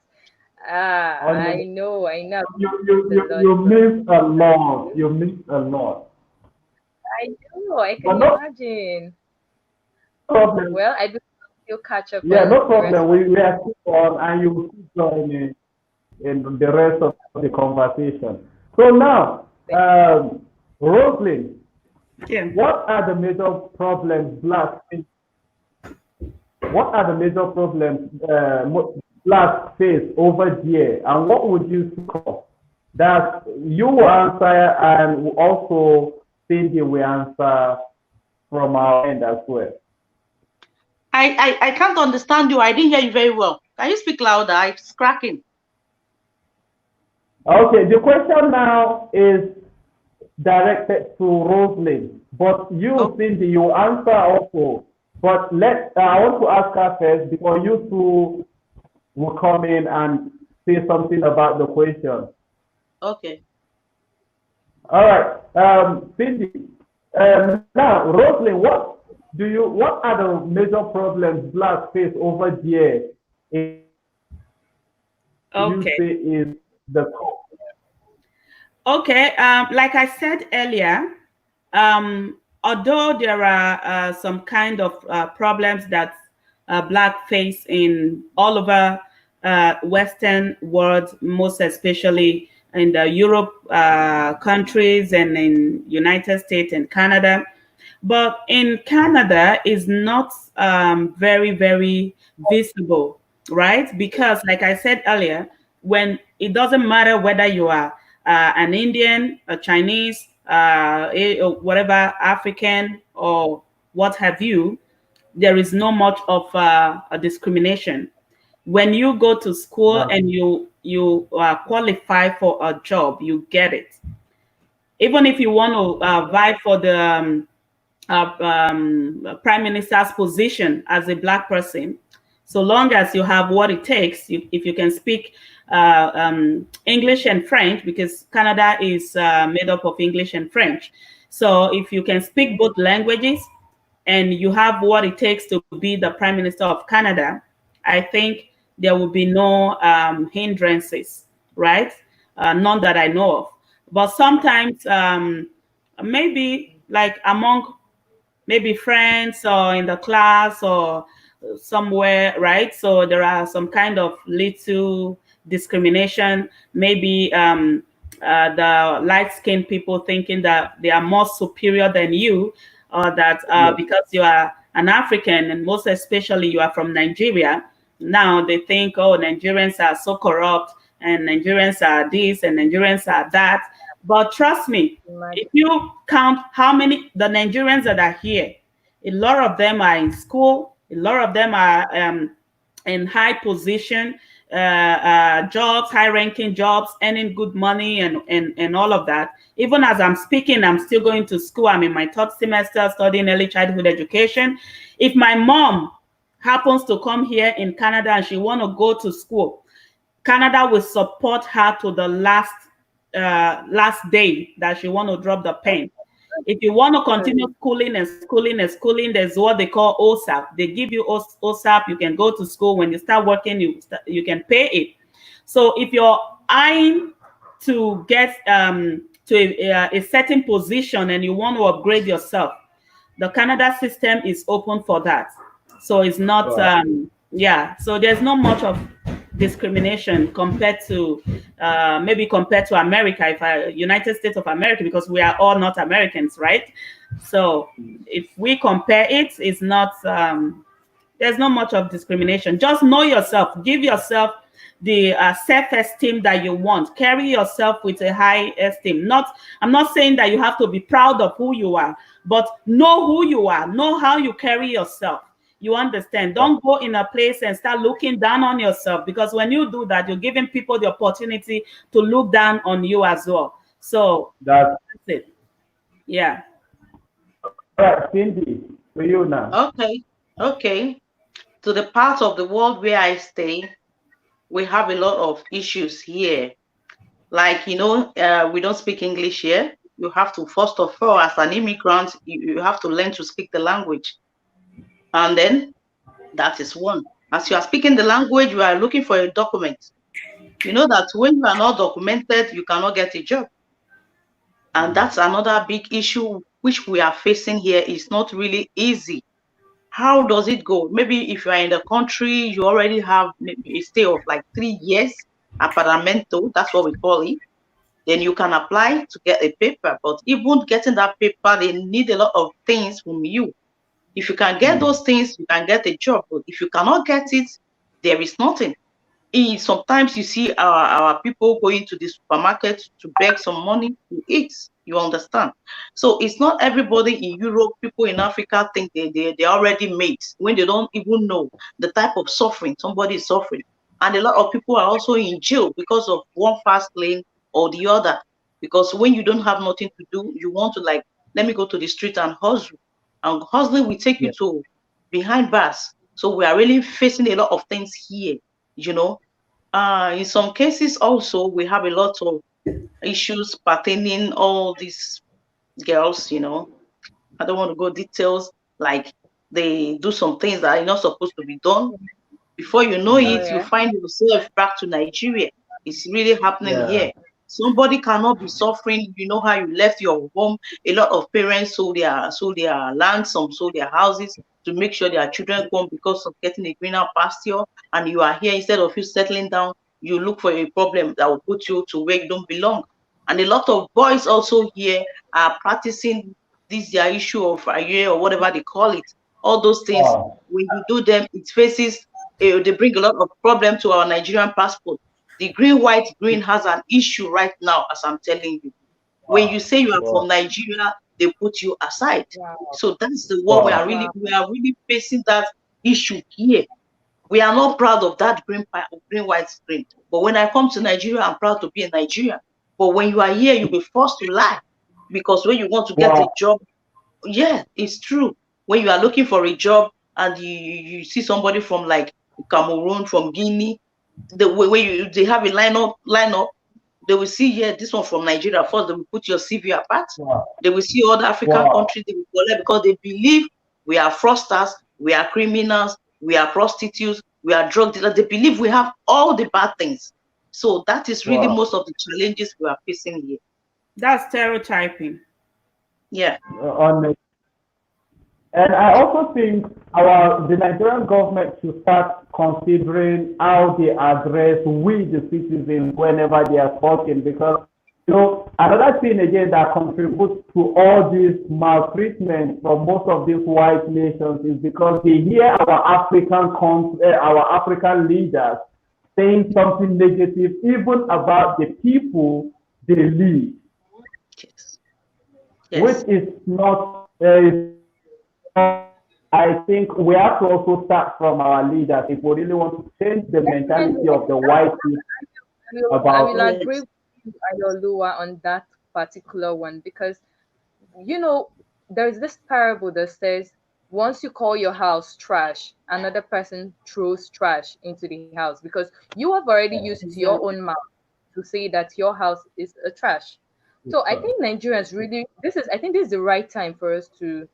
I know. You missed a lot. You missed a lot. I know. I can But no imagine. problem. Well, I do still catch up Yeah, on no the rest problem. of We are still on, and you will keep joining in the rest of the conversation. So now, Roseline, what are the major problems what are the major problems blacks face over there, and what would you score? That you will answer, and also Cindy will answer from our end as well. I can't understand you. I didn't hear you very well. Can you speak louder? It's cracking. Okay, the question now is directed to Roseline, but you, Cindy, you answer also. But I want to ask her first before you two will come in and say something about the question. Okay. All right, Cindy. Now, Roseline, what are the major problems blacks face over there? You say is the cause. Okay, like I said earlier, although there are some kind of problems that black face in all over Western world, most especially in the Europe countries and in United States and Canada, but in Canada is not very, very visible, right? Because like I said earlier, when it doesn't matter whether you are an Indian, a Chinese, whatever, African, or what have you, there is no much of a discrimination. When you go to school and you qualify for a job, you get it. Even if you want to vie for the prime minister's position as a black person, so long as you have what it takes, if you can speak English and French, because Canada is made up of English and French. So if you can speak both languages and you have what it takes to be the Prime Minister of Canada, I think there will be no hindrances, right? None that I know of. But sometimes maybe like among maybe friends or in the class or somewhere, right? So there are some kind of little discrimination, maybe the light-skinned people thinking that they are more superior than you, or that because you are an African, and most especially you are from Nigeria, now they think, oh, Nigerians are so corrupt, and Nigerians are this, and Nigerians are that. But trust me, if you count how many the Nigerians that are here, a lot of them are in school, a lot of them are in high position jobs, high-ranking jobs, earning good money, and all of that. Even as I'm speaking, I'm still going to school. I'm in my third semester studying early childhood education. If my mom happens to come here in Canada and she want to go to school, Canada will support her to the last day that she want to drop the pen. If you want to continue schooling and schooling and schooling, there's what they call OSAP. They give you OSAP. You can go to school. When you start working, you can pay it. So if you're eyeing to get to a certain position and you want to upgrade yourself, the Canada system is open for that. So it's not, so there's not much of discrimination compared to maybe compared to America, United States of America, because we are all not Americans, right? So if we compare it, it's not there's not much of discrimination. Just know yourself, give yourself the self-esteem that you want, carry yourself with a high esteem. I'm not saying that you have to be proud of who you are, but know who you are, know how you carry yourself. You understand? Don't go in a place and start looking down on yourself, because when you do that, you're giving people the opportunity to look down on you as well. So That's that's it. Yeah. right, Cindy, to you now. Okay. Okay. To the part of the world where I stay, we have a lot of issues here. Like, we don't speak English here. You have to, first of all, as an immigrant, you have to learn to speak the language. And then that is one. As you are speaking the language, you are looking for a document. You know that when you are not documented, you cannot get a job. And that's another big issue which we are facing here. It's not really easy. How does it go? Maybe if you are in the country, you already have maybe a stay of like 3 years, apartamento, that's what we call it. Then you can apply to get a paper. But even getting that paper, they need a lot of things from you. If you can get those things, you can get a job. But if you cannot get it, there is nothing. Sometimes you see our people going to the supermarket to beg some money to eat. You understand? So it's not everybody in Europe, people in Africa think they already made when they don't even know the type of suffering somebody is suffering. And a lot of people are also in jail because of one fast lane or the other. Because when you don't have nothing to do, you want to, like, let me go to the street and hustle. And hustling will take you to behind bars. So we are really facing a lot of things here, you know. In some cases also, we have a lot of issues pertaining all these girls, I don't want to go details, like they do some things that are not supposed to be done. Before you know Oh it, you yeah. find yourself back to Nigeria. It's really happening Yeah. here. Somebody cannot be suffering. You know how you left your home. A lot of parents sold their land, some sold their houses to make sure their children come because of getting a greener pasture. And you are here, instead of you settling down, you look for a problem that will put you to where you don't belong. And a lot of boys also here are practicing this their issue of a year or whatever they call it. All those things, Wow. when you do them, it faces they bring a lot of problem to our Nigerian passport. The green, white, green has an issue right now, as I'm telling you. When you Wow. say you are Wow. from Nigeria, they put you aside. Wow. So that's the what we Wow. are Wow. really facing that issue here. We are not proud of that green, white, green. But when I come to Nigeria, I'm proud to be a Nigerian. But when you are here, you'll be forced to lie, because when you want to get a Wow. job, yeah, it's true. When you are looking for a job and you see somebody from like Cameroon, from Guinea, the way they have a lineup, they will see, yeah, this one from Nigeria. First, they will put your CV apart. Wow. They will see other African Wow. countries, they will collect, because they believe we are fraudsters, we are criminals, we are prostitutes, we are drug dealers. They believe we have all the bad things. So that is really Wow. most of the challenges we are facing here. That's stereotyping. Yeah. On And I also think the Nigerian government should start considering how they address we the citizens whenever they are talking, because another thing again that contributes to all this maltreatment from most of these white nations is because they hear our African leaders saying something negative even about the people they lead, Yes. which Yes. is not I think we have to also start from our leaders if we really want to change the mentality Definitely. of the white people I will about. agree Yes. with you, Ayolua, on that particular one, because you know there's this parable that says once you call your house trash, another person throws trash into the house, because you have already used your own Exactly. mouth to say that your house is a trash. So I think Nigerians really, I think this is the right time for us to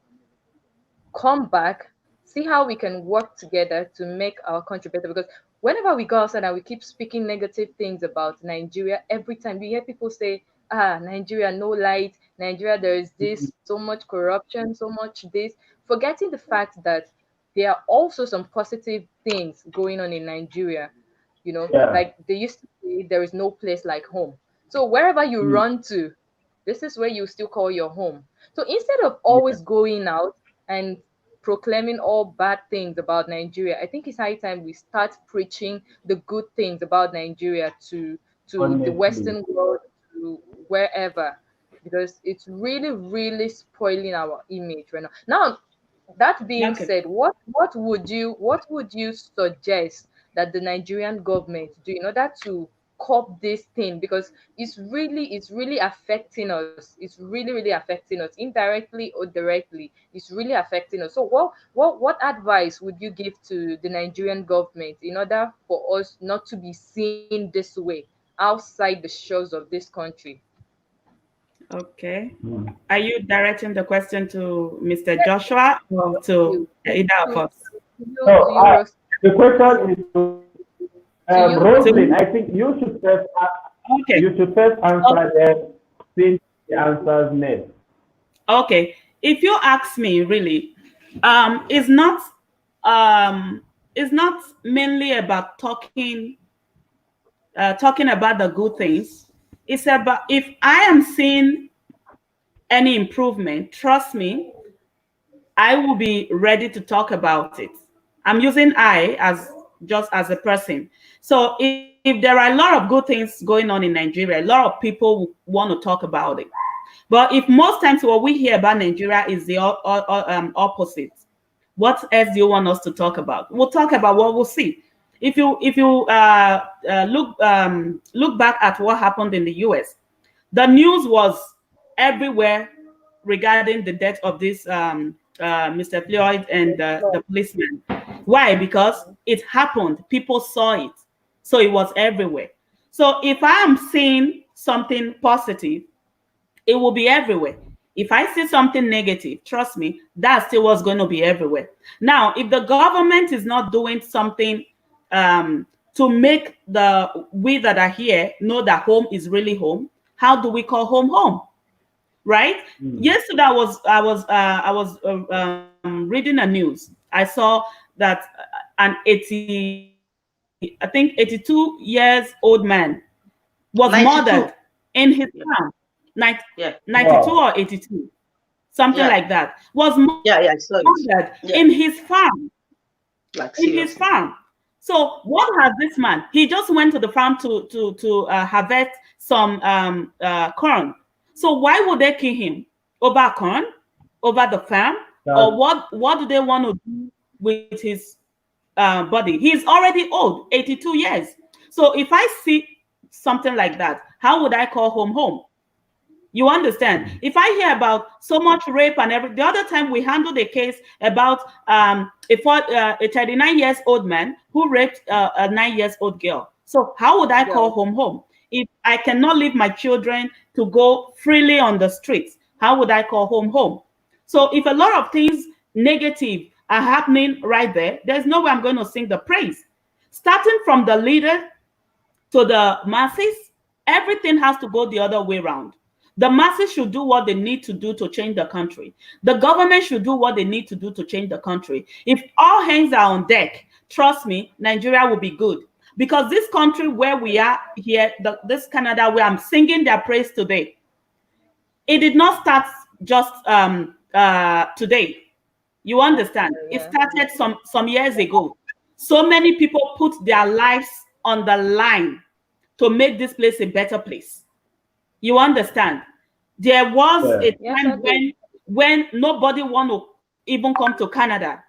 come back, see how we can work together to make our country better. Because whenever we go outside and we keep speaking negative things about Nigeria, every time we hear people say, Nigeria, no light, Nigeria, there is this, so much corruption, so much this, forgetting the fact that there are also some positive things going on in Nigeria. Yeah. Like they used to say, there is no place like home. So wherever you Mm, run to, this is where you still call your home. So instead of yeah. always going out and proclaiming all bad things about Nigeria, I think it's high time we start preaching the good things about Nigeria to the Honestly. Western world, to wherever, because it's really, really spoiling our image right now. Now, That being Okay. said, what would you suggest that the Nigerian government do in order to curb this thing? Because it's really affecting us. It's really affecting us indirectly or directly. It's really affecting us. So what advice would you give to the Nigerian government in order for us not to be seen this way outside the shores of this country? Okay. Mm. Are you directing the question to Mr. Joshua or to You either of to us? So Ross, the question is to to you, To Roseline. me? I think Okay. you should first answer them since the answers next. Okay. If you ask me, really, it's um, not mainly about talking about the good things. It's about if I am seeing any improvement, trust me, I will be ready to talk about it. I'm using I as just as a person. So if there are a lot of good things going on in Nigeria, a lot of people want to talk about it. But if most times what we hear about Nigeria is the opposite, what else do you want us to talk about? We'll talk about what we'll see. If you look back at what happened in the U.S., the news was everywhere regarding the death of this Mr. Floyd and the policeman. Why? Because it happened. People saw it. So it was everywhere. So if I am seeing something positive, it will be everywhere. If I see something negative, trust me, that still was going to be everywhere. Now, if the government is not doing something to make the we that are here know that home is really home, how do we call home home? Right? Mm. Yesterday, I was reading a news. I saw that an 80, I think 82 years old man was 92. murdered in his Yeah, farm, Nin- yeah, 92 Wow. or 82, something yeah, like that, was yeah. I saw it. murdered Yeah, in his farm. like In his seriously. farm. So what has this man? He just went to the farm to harvest some corn. So why would they kill him over corn, over the farm, or That's what do they want to do with his body? He's already old, 82 years. So if I see something like that, how would I call home home? You understand? If I hear about so much rape and every the other time we handled a case about a 39 years old man who raped a 9 years old girl. So how would I call girl. home home if I cannot leave my children to go freely on the streets? How would I call home home? So if a lot of things negative are happening right there, there's no way I'm going to sing the praise. Starting from the leader to the masses, everything has to go the other way around. The masses should do what they need to do to change the country. The government should do what they need to do to change the country. If all hands are on deck, trust me, Nigeria will be good. Because this country where we are here, this Canada where I'm singing their praise today, it did not start just today. You understand? It Yeah. started some years ago. So many people put their lives on the line to make this place a better place. You understand? There was yeah. a Yes, I time do. when nobody want to even come to Canada.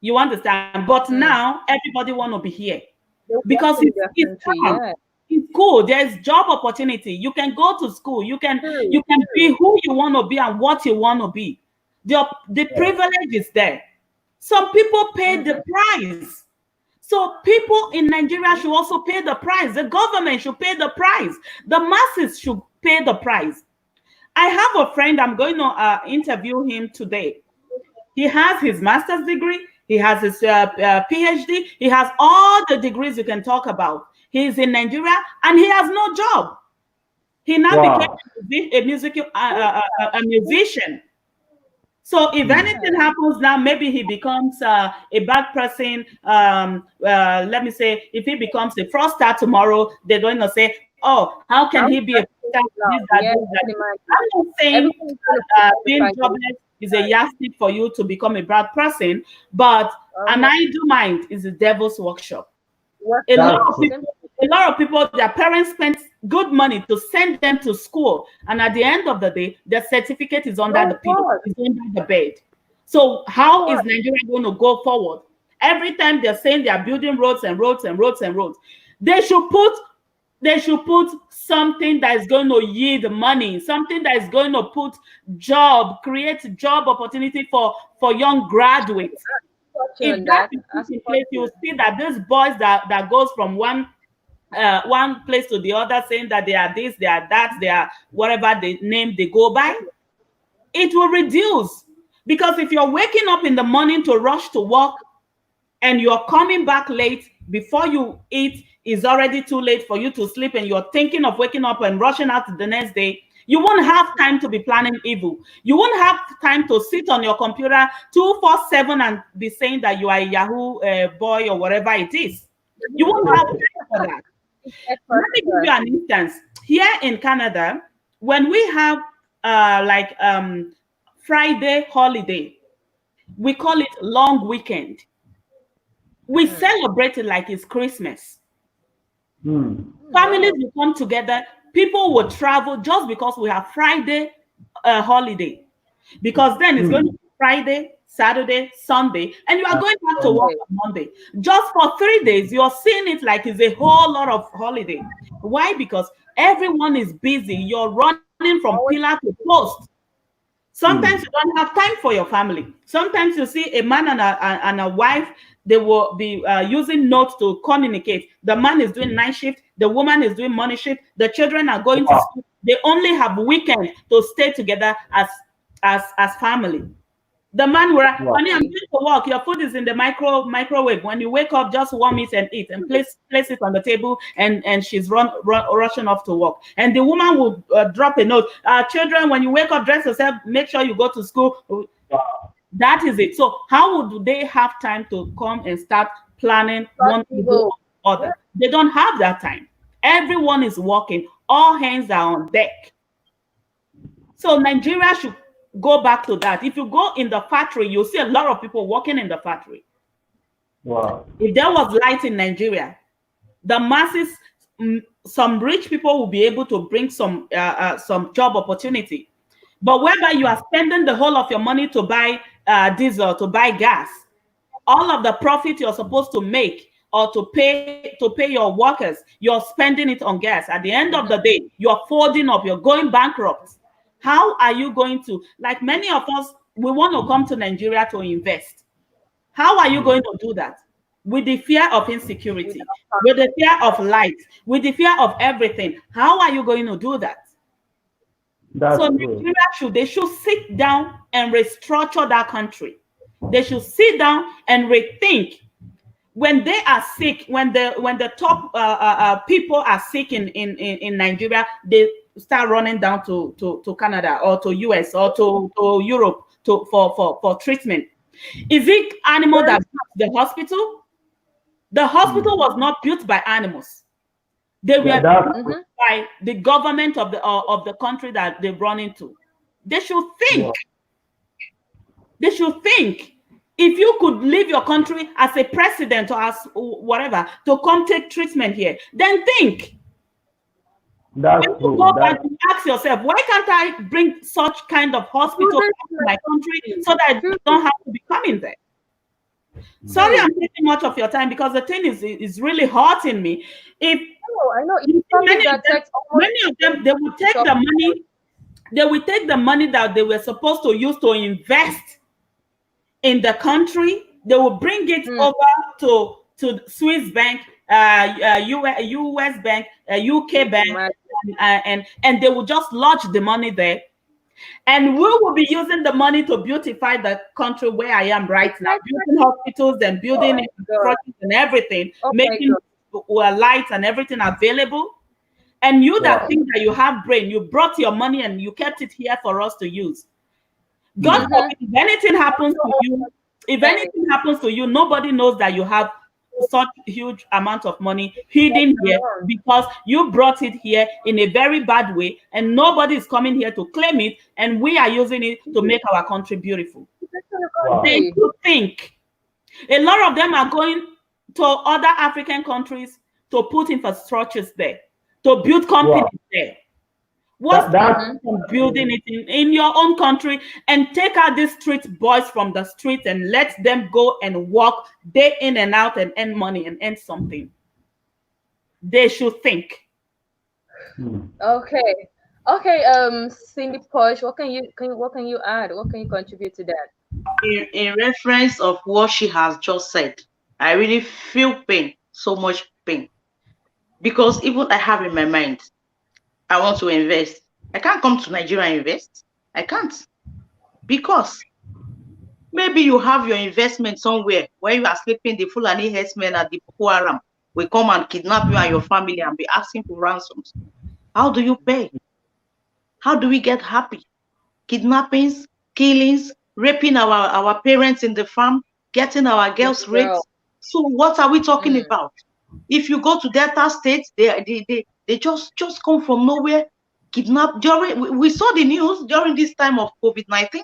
You understand? But Mm. now everybody want to be here They because want in their it's country, calm. yeah. It's cool. There's job opportunity. You can go to school. You True, can be true. who you want to be and what you want to be. The Yeah. privilege is there. Some people pay the Mm-hmm. price. So people in Nigeria should also pay the price. The government should pay the price. The masses should pay the price. I have a friend, I'm going to interview him today. He has his master's degree, he has his PhD, he has all the degrees you can talk about. He's in Nigeria and he has no job. He now became Wow. a musician. So if Mm. anything happens now, maybe he becomes a bad person. Let me say, if he becomes a fraudster tomorrow, they're going to say, "Oh, how can he How be a that's fraudster? so This, loud. that, Yeah, this, I that." can imagine. I'm not saying Everything is gonna put on the being price. jobless is a yardstick for you to become a bad person, but an No. idle mind is the devil's workshop. What A lot That's of true. people, their parents spent good money to send them to school, and at the end of the day, their certificate is under no the pillow, God. is under the bed. So how is Nigeria going to go forward? Every time they're saying they are building roads and roads and roads and roads, they should put something that is going to yield money, something that is going to create job opportunity for young graduates. If that is put in place, you'll see that these boys that goes from one place to the other saying that they are this, they are that, they are whatever the name they go by, it will reduce. Because if you're waking up in the morning to rush to work and you're coming back late, before you eat is already too late for you to sleep, and you're thinking of waking up and rushing out the next day, you won't have time to be planning evil. You won't have time to sit on your computer 247 and be saying that you are a Yahoo boy or whatever it is. You won't have time for that. Let me give you an instance. Here in Canada, when we have Friday holiday, we call it long weekend. We celebrate it like it's Christmas. Families will come together. People will travel just because we have Friday holiday. Because then it's going to be Friday, Saturday, Sunday, and you are going back to work on Monday. Just for 3 days, you're seeing it like it's a whole lot of holiday. Why? Because everyone is busy. You're running from pillar to post. Sometimes you don't have time for your family. Sometimes you see a man and a wife, they will be using notes to communicate. The man is doing night shift, the woman is doing morning shift, the children are going to school. They only have weekend to stay together as family. The man will, honey, I'm going to work. Your food is in the microwave. When you wake up, just warm it and eat, and place it on the table. And she's rushing off to work. And the woman will drop a note. Children, when you wake up, dress yourself. Make sure you go to school. That is it. So how would they have time to come and start planning one to other? They don't have that time. Everyone is working. All hands are on deck. So Nigeria should go back to that. If you go in the factory, you'll see a lot of people working in the factory. Wow. If there was light in Nigeria, the masses, some rich people will be able to bring some job opportunity. But whereby you are spending the whole of your money to buy diesel, to buy gas, all of the profit you're supposed to make or to pay your workers, you're spending it on gas. At the end of the day, you're folding up, you're going bankrupt. How are you going to, like many of us, we want to come to Nigeria to invest. How are you going to do that? With the fear of insecurity, with the fear of light, with the fear of everything. How are you going to do that? So Nigeria they should sit down and restructure that country. They should sit down and rethink. When they are sick, when the top people are sick in Nigeria, they start running down to Canada or to US or to Europe for treatment. Is it animal that built the hospital? The hospital was not built by animals. They were built by the government of the country that they run into. They should think. They should think. If you could leave your country as a president or as whatever to come take treatment here, then think. That's when you go back and ask yourself, why can't I bring such kind of hospital back to my country so that I don't have to be coming there? Sorry, I'm taking much of your time because the thing is really hurting me. I know. Many of them, they will take the money. They will take the money that they were supposed to use to invest in the country. They will bring it over to Swiss bank, US bank, UK bank, and they will just lodge the money there. And we will be using the money to beautify the country where I am right now, building hospitals and building infrastructure and everything, making lights and everything available. And you that think that you have brain, you brought your money and you kept it here for us to use. God forbid, if anything happens to you, nobody knows that you have such huge amount of money hidden here because you brought it here in a very bad way and nobody is coming here to claim it, and we are using it to make our country beautiful. They do think. A lot of them are going to other African countries to put infrastructures there, to build companies there. What's from building it in your own country and take out these street boys from the street and let them go and walk day in and out and earn money and earn something? They should think. Okay. Okay, Cindyporche, what can you add? What can you contribute to that? In reference of what she has just said, I really feel pain, so much pain. Because even I have in my mind, I want to invest. I can't come to Nigeria and invest. I can't. Because maybe you have your investment somewhere where you are sleeping, the Fulani herdsmen at the Boko Haram will come and kidnap you and your family and be asking for ransoms. How do you pay? How do we get happy? Kidnappings, killings, raping our parents in the farm, getting our girls raped. So what are we talking about? If you go to Delta State, they just come from nowhere, kidnap. We saw the news during this time of COVID-19.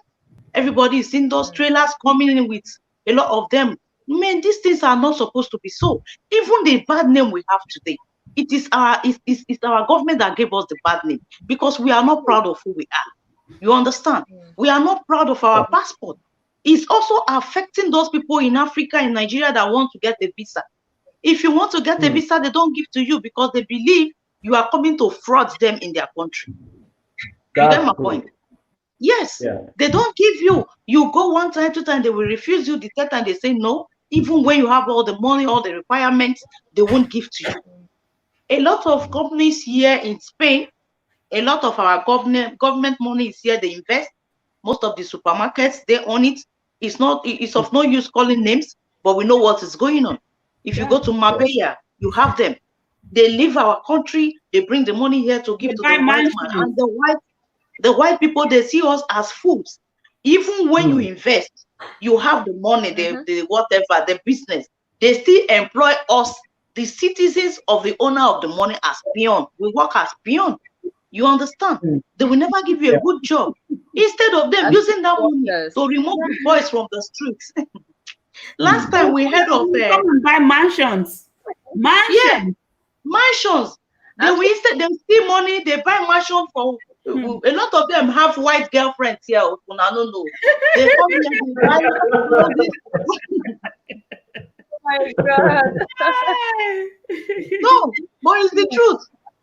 Everybody is in those trailers coming in with a lot of them. Man, these things are not supposed to be so. Even the bad name we have today, it is our government that gave us the bad name because we are not proud of who we are. You understand? We are not proud of our passport. It's also affecting those people in Africa, in Nigeria that want to get a visa. If you want to get a visa, they don't give to you because they believe you are coming to fraud them in their country. You get my point? Yes, they don't give you. You go one time, two times, they will refuse you. The third time, they say no. Even when you have all the money, all the requirements, they won't give to you. A lot of companies here in Spain, a lot of our government money is here. They invest. Most of the supermarkets, they own it. It's of no use calling names, but we know what is going on. If you go to Marbella, you have them. They leave our country. They bring the money here to give to the white man. And the white people, they see us as fools. Even when you invest, you have the money, the whatever, the business. They still employ us, the citizens of the owner of the money, as peon. We work as peon. You understand? They will never give you a good job. Instead of them using that money to remove the boys from the streets. Last time we heard of come and buy mansions. Yeah, mansions. They will instead they steal money, they buy mansions for a lot of them have white girlfriends here. I don't know. They come here, they buy my God. No, but it's the truth.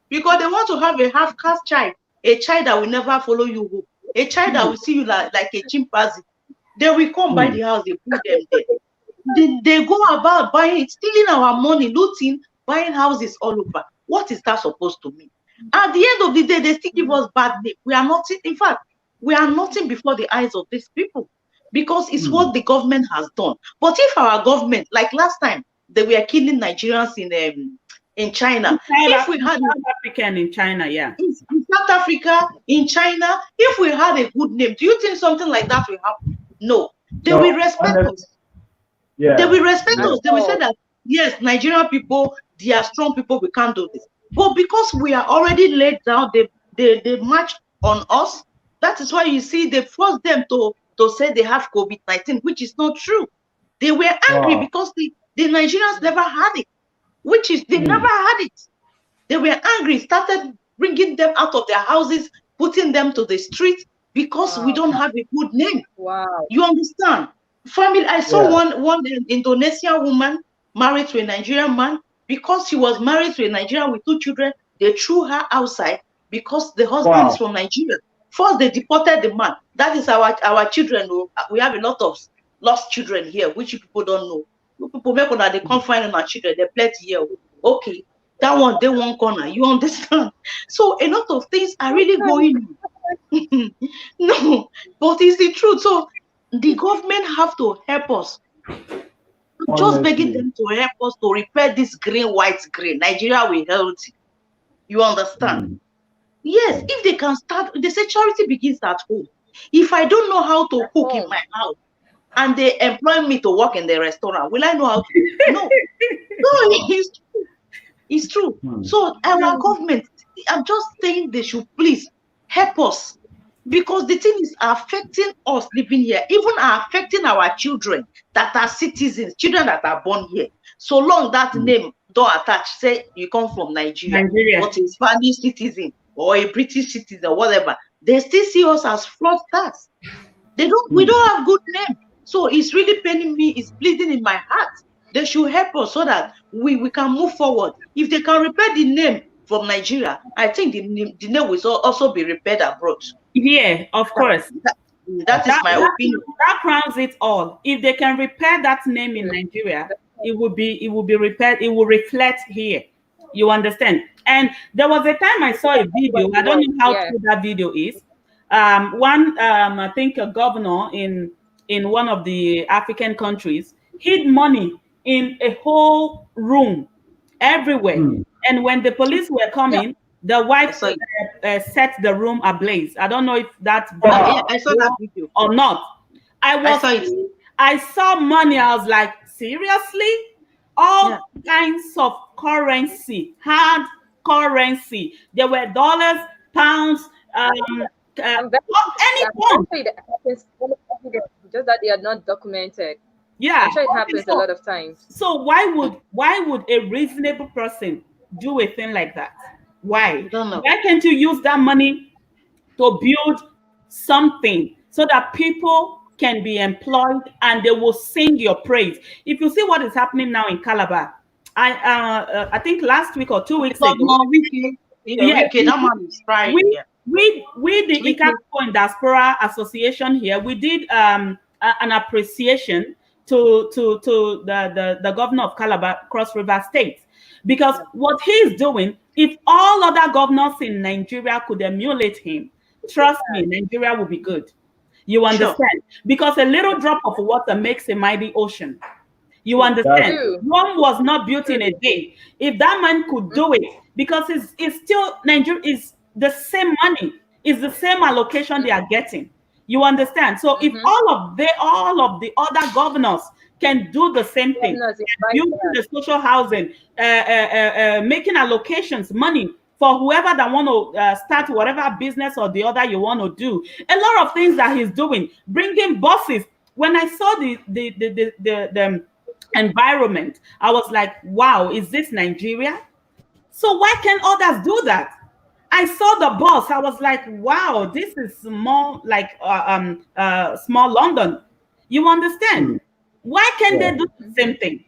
Because they want to have a half-caste child, a child that will never follow you home, a child that will see you like a chimpanzee. They will come by the house, they put them there. They go about buying, stealing our money, looting, buying houses all over. What is that supposed to mean? At the end of the day, they still give us bad name. We are nothing. In fact, we are nothing before the eyes of these people because it's what the government has done. But if our government, like last time, they were killing Nigerians in China. If we had South African in China, in South Africa, in China, if we had a good name, do you think something like that will happen? No. They will respect us. They will respect us. They will say that yes, Nigerian people, they are strong people, we can't do this. But because we are already laid down, they march on us. That is why you see they force them to say they have COVID-19, which is not true. They were angry because the Nigerians never had it, which is they never had it. They were angry, started bringing them out of their houses, putting them to the street because we don't have a good name. Wow. You understand? Family, I saw one Indonesian woman married to a Nigerian man. Because she was married to a Nigerian with 2 children, they threw her outside because the husband is from Nigeria. First, they deported the man. That is our children. We have a lot of lost children here, which people don't know. People make that they can't find our children. They plenty here. Okay, that one, they won't corner. You understand? So a lot of things are really going on. No, but it's the truth. So the government have to help us. Just begging them to help us to repair this green, white, green. Nigeria will help you. You understand? Yes, if they can start, they say charity begins at home. If I don't know how to cook in my house and they employ me to work in the restaurant, will I know how to? No. No, it's true. It's true. So our government, I'm just saying they should please help us. Because the thing is affecting us living here, even affecting our children that are citizens, children that are born here. So long that name don't attach, say you come from Nigeria. But a Spanish citizen, or a British citizen or whatever, they still see us as fraudsters. We don't have good name. So it's really paining me, it's bleeding in my heart. They should help us so that we can move forward. If they can repair the name from Nigeria, I think the name will also be repaired abroad. Yeah, of course. That is my opinion. That crowns it all. If they can repair that name in Nigeria, it will be repaired. It will reflect here. You understand? And there was a time I saw a video. I don't know how true that video is. I think a governor in one of the African countries hid money in a whole room everywhere. And when the police were coming, the wife set the room ablaze. I don't know if that I saw that video or not. I saw money. I was like, seriously? All kinds of currency, hard currency. There were dollars, pounds, any form. Just that they are not documented. Yeah, I'm sure it happens a lot of times. So why would a reasonable person do a thing like that? Why? Why can't you use that money to build something so that people can be employed and they will sing your praise? If you see what is happening now in Calabar, I think last week or 2 weeks ago, that man is crying. We the Ikapo and Diaspora Association here, we did an appreciation to the governor of Calabar, Cross River State, because what he's doing, if all other governors in Nigeria could emulate him, trust me, Nigeria will be good. You understand? Sure. Because a little drop of water makes a mighty ocean. You understand? Rome was not built in a day. If that man could do it, because it's still Nigeria is the same money, is the same allocation they are getting. You understand? So if all of the other governors can do the same thing, building the social housing, making allocations, money for whoever that want to start whatever business or the other you want to do, a lot of things that he's doing, bringing buses. When I saw the environment, I was like, wow, is this Nigeria? So why can't others do that? I saw the bus. I was like, wow, this is more like small London. You understand? Why can't they do the same thing?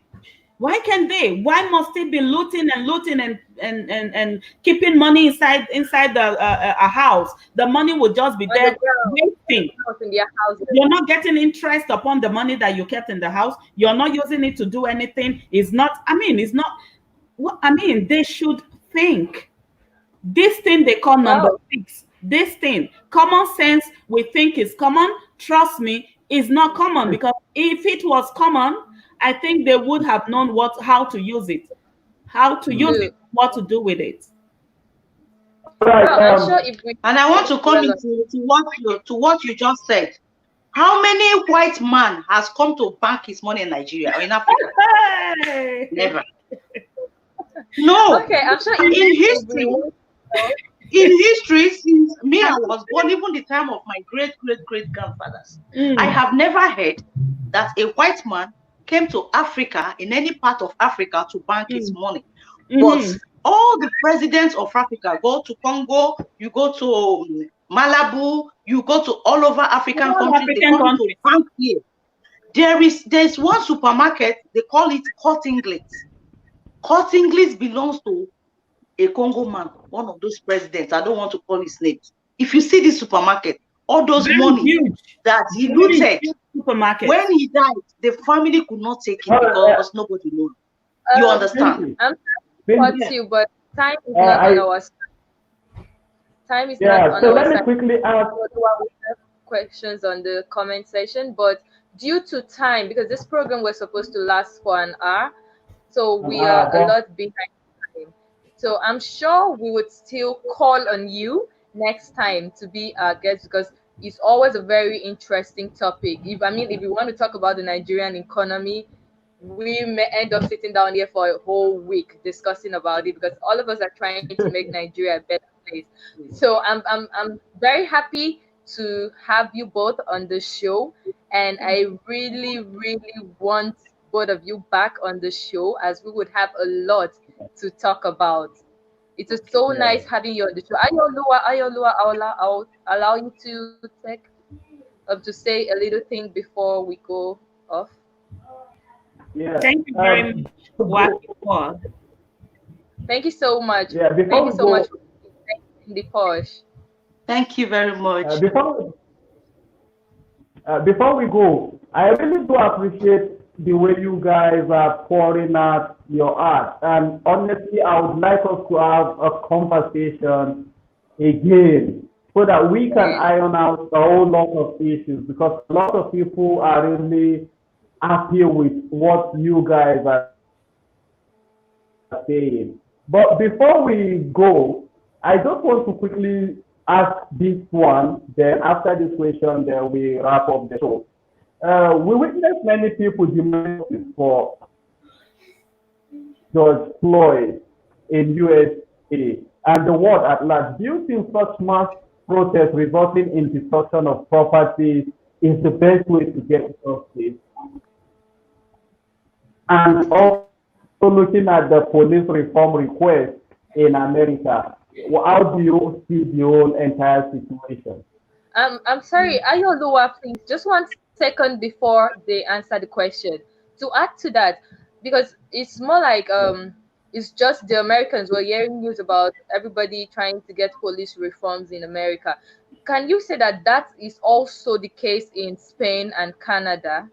Why can't they? Why must they be looting and keeping money inside a house? The money will just be there wasting. You're not getting interest upon the money that you kept in the house. You're not using it to do anything. It's not. They should think. This thing they call number 6. This thing, common sense, we think is common. Trust me, is not common, because if it was common, I think they would have known how to use it, what to do with it. Right. I'm sure and I want to come into what you just said. How many white man has come to bank his money in Nigeria or in Africa? Hey. Never. No. Okay, I'm sure in history, since me I was born, even the time of my great grandfathers, I have never heard that a white man came to Africa, in any part of Africa, to bank his money. But all the presidents of Africa go to Congo, you go to Malabu, you go to all over African countries, they come to bank here. There's one supermarket, they call it Cottinglet. Cottinglet belongs to a Congo man, one of those presidents. I don't want to call his name. If you see this supermarket, all those money that he looted, when he died, the family could not take it because nobody knows. You understand? I'm you, but time is not on our side. Time is not on our side. So let me quickly ask questions on the comment section, but due to time, because this program was supposed to last for an hour, so we are a lot behind time. So I'm sure we would still call on you next time to be our guest, because it's always a very interesting topic. If you want to talk about the Nigerian economy, we may end up sitting down here for a whole week discussing about it, because all of us are trying to make Nigeria a better place. So I'm very happy to have you both on the show, and I really want both of you back on the show, as we would have a lot to talk about. It is so nice having you on the show. Ayolua, I'll allow you to take to say a little thing before we go off. Yeah. Thank you very much, Waki. Thank you so much. Yeah. Thank you so much for the Porsche. Thank you very much. Before we go, I really do appreciate the way you guys are pouring out your art. And honestly, I would like us to have a conversation again so that we can iron out a whole lot of issues, because a lot of people are really happy with what you guys are saying. But before we go, I just want to quickly ask this one. Then after this question, then we wrap up the show. We witnessed many people demanding for George Floyd in USA and the world at large. Do you think such mass protests resulting in destruction of property is the best way to get justice? And also looking at the police reform request in America, how do you see the whole entire situation? I'm sorry, Ayolua, please, just 1 second before they answer the question. To add to that, because it's more like it's just the Americans. We're hearing news about everybody trying to get police reforms in America. Can you say that that is also the case in Spain and Canada?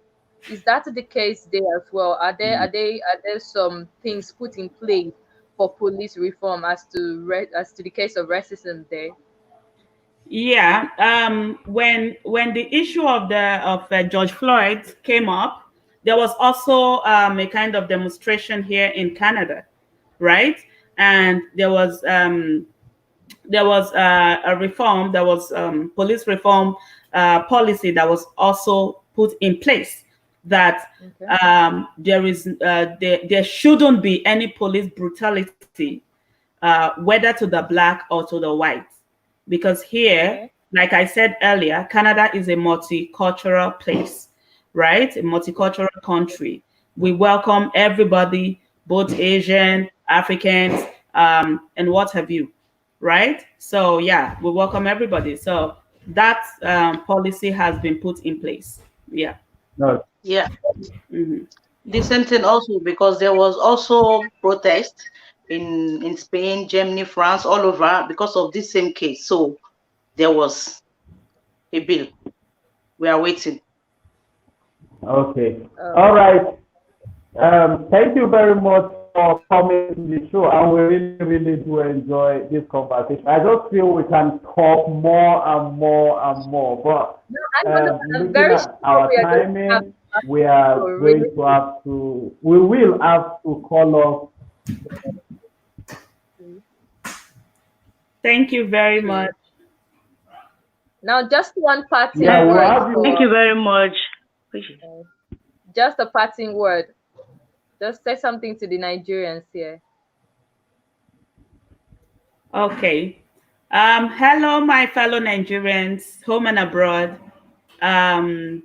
Is that the case there as well? Are there some things put in place for police reform as to the case of racism there? Yeah. When the issue of George Floyd came up, there was also a kind of demonstration here in Canada, right? And there was a reform. There was police reform policy that was also put in place that there shouldn't be any police brutality, whether to the black or to the white, because here, like I said earlier, Canada is a multicultural place, right? A multicultural country. We welcome everybody, both Asian, Africans, and what have you, right? So yeah, we welcome everybody. So that policy has been put in place. Yeah. No. Yeah. Mhm. The same thing also, because there was also protest in Spain, Germany, France, all over because of this same case. So there was a bill. We are waiting. Okay. All right. Thank you very much for coming to the show. And we really, really do enjoy this conversation. I just feel we can talk more and more and more. But looking at our timing, we are going to have to, we will have to call off. Thank you very much. Now, just one parting Yeah, we'll word. have you. Thank you very much. Just a parting word. Just say something to the Nigerians here. Okay. Hello, my fellow Nigerians, home and abroad. I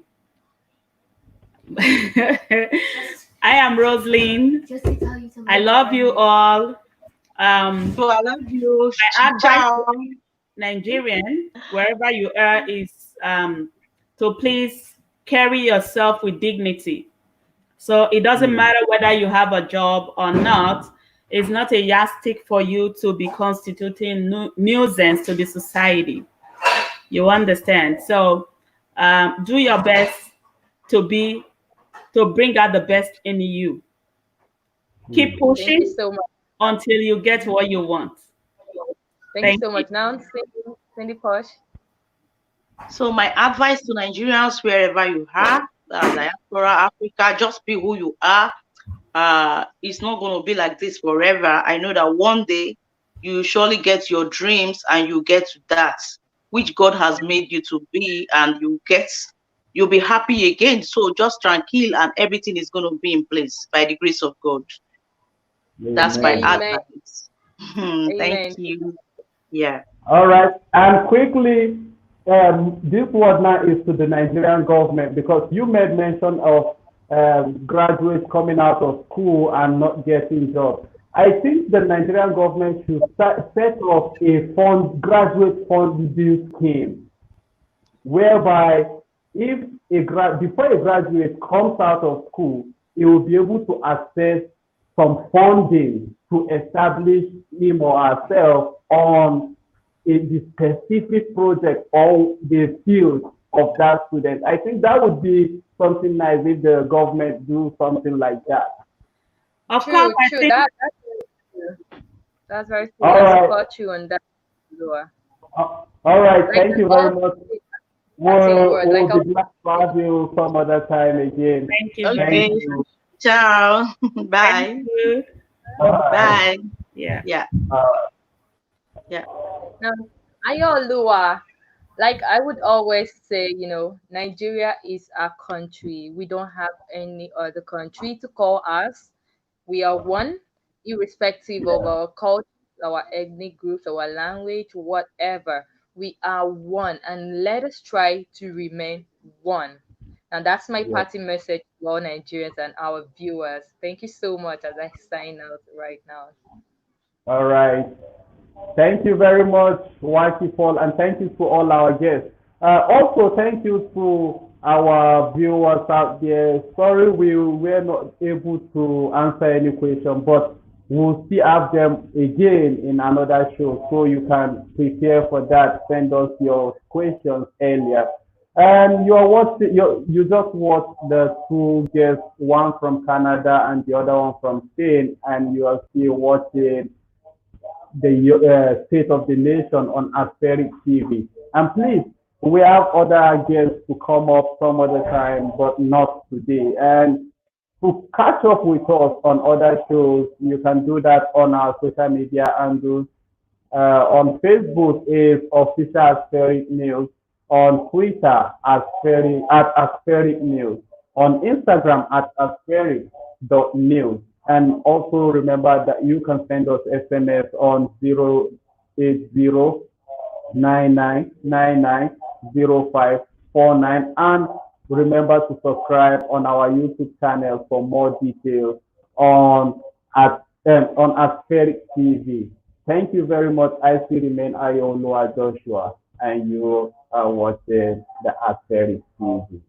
am Roseline. I love you all. So I love you. My advice Ciao. to Nigerian, wherever you are, is to please carry yourself with dignity. So it doesn't matter whether you have a job or not. It's not a yardstick for you to be constituting nuisance to the society. You understand? So do your best to bring out the best in you. Keep pushing so much until you get what you want. Thank you so much. Now, Cindyporche. So my advice to Nigerians, wherever you are, diaspora, Africa, just be who you are. It's not going to be like this forever. I know that one day you surely get your dreams and you get to that which God has made you to be, and you'll be happy again. So just tranquil, and everything is going to be in place by the grace of God. That's my advice. Thank you. Yeah. All right. And quickly, this word now is to the Nigerian government, because you made mention of graduates coming out of school and not getting jobs. I think the Nigerian government should set up a graduate funding scheme, whereby if before a graduate comes out of school, he will be able to access some funding to establish him or herself on the specific project or the field of that student. I think that would be something nice if the government do something like that. Of True, course, I true. think That's very true. That's very true. All I right. support you on that, Lua. All right. Like Thank an you very all much. parting word, We'll like be glad to have you some other time again. thank you very Okay. Thank much. you. Ciao. Thank Bye. you. Bye. Bye. Yeah. Yeah. Uh, Yeah. now, Ayo Lua. Like I would always say, Nigeria is our country. We don't have any other country to call us. We are one, irrespective of our culture, our ethnic groups, our language, whatever. We are one, and let us try to remain one. And that's my yeah. party message to all Nigerians and our viewers. Thank you so much as I sign out right now. All right. Thank you very much, Waki Paul, and thank you to all our guests. Also, thank you to our viewers out there. Sorry we were not able to answer any question, but we'll still have them again in another show, so you can prepare for that. Send us your questions earlier. And you just watched the two guests, one from Canada and the other one from Spain, and you are still watching the State of the Nation on AsphericTV. And please, we have other guests to come up some other time, but not today. And to catch up with us on other shows, you can do that on our social media handles. On Facebook is official Aspheric News. On Twitter, at Aspheric News. On Instagram, at Aspheric.news. And also remember that you can send us SMS on 08099990549. And remember to subscribe on our YouTube channel for more details on Aspheric TV. Thank you very much. I still remain Ayolua Joshua, and you are watching the Aspheric TV.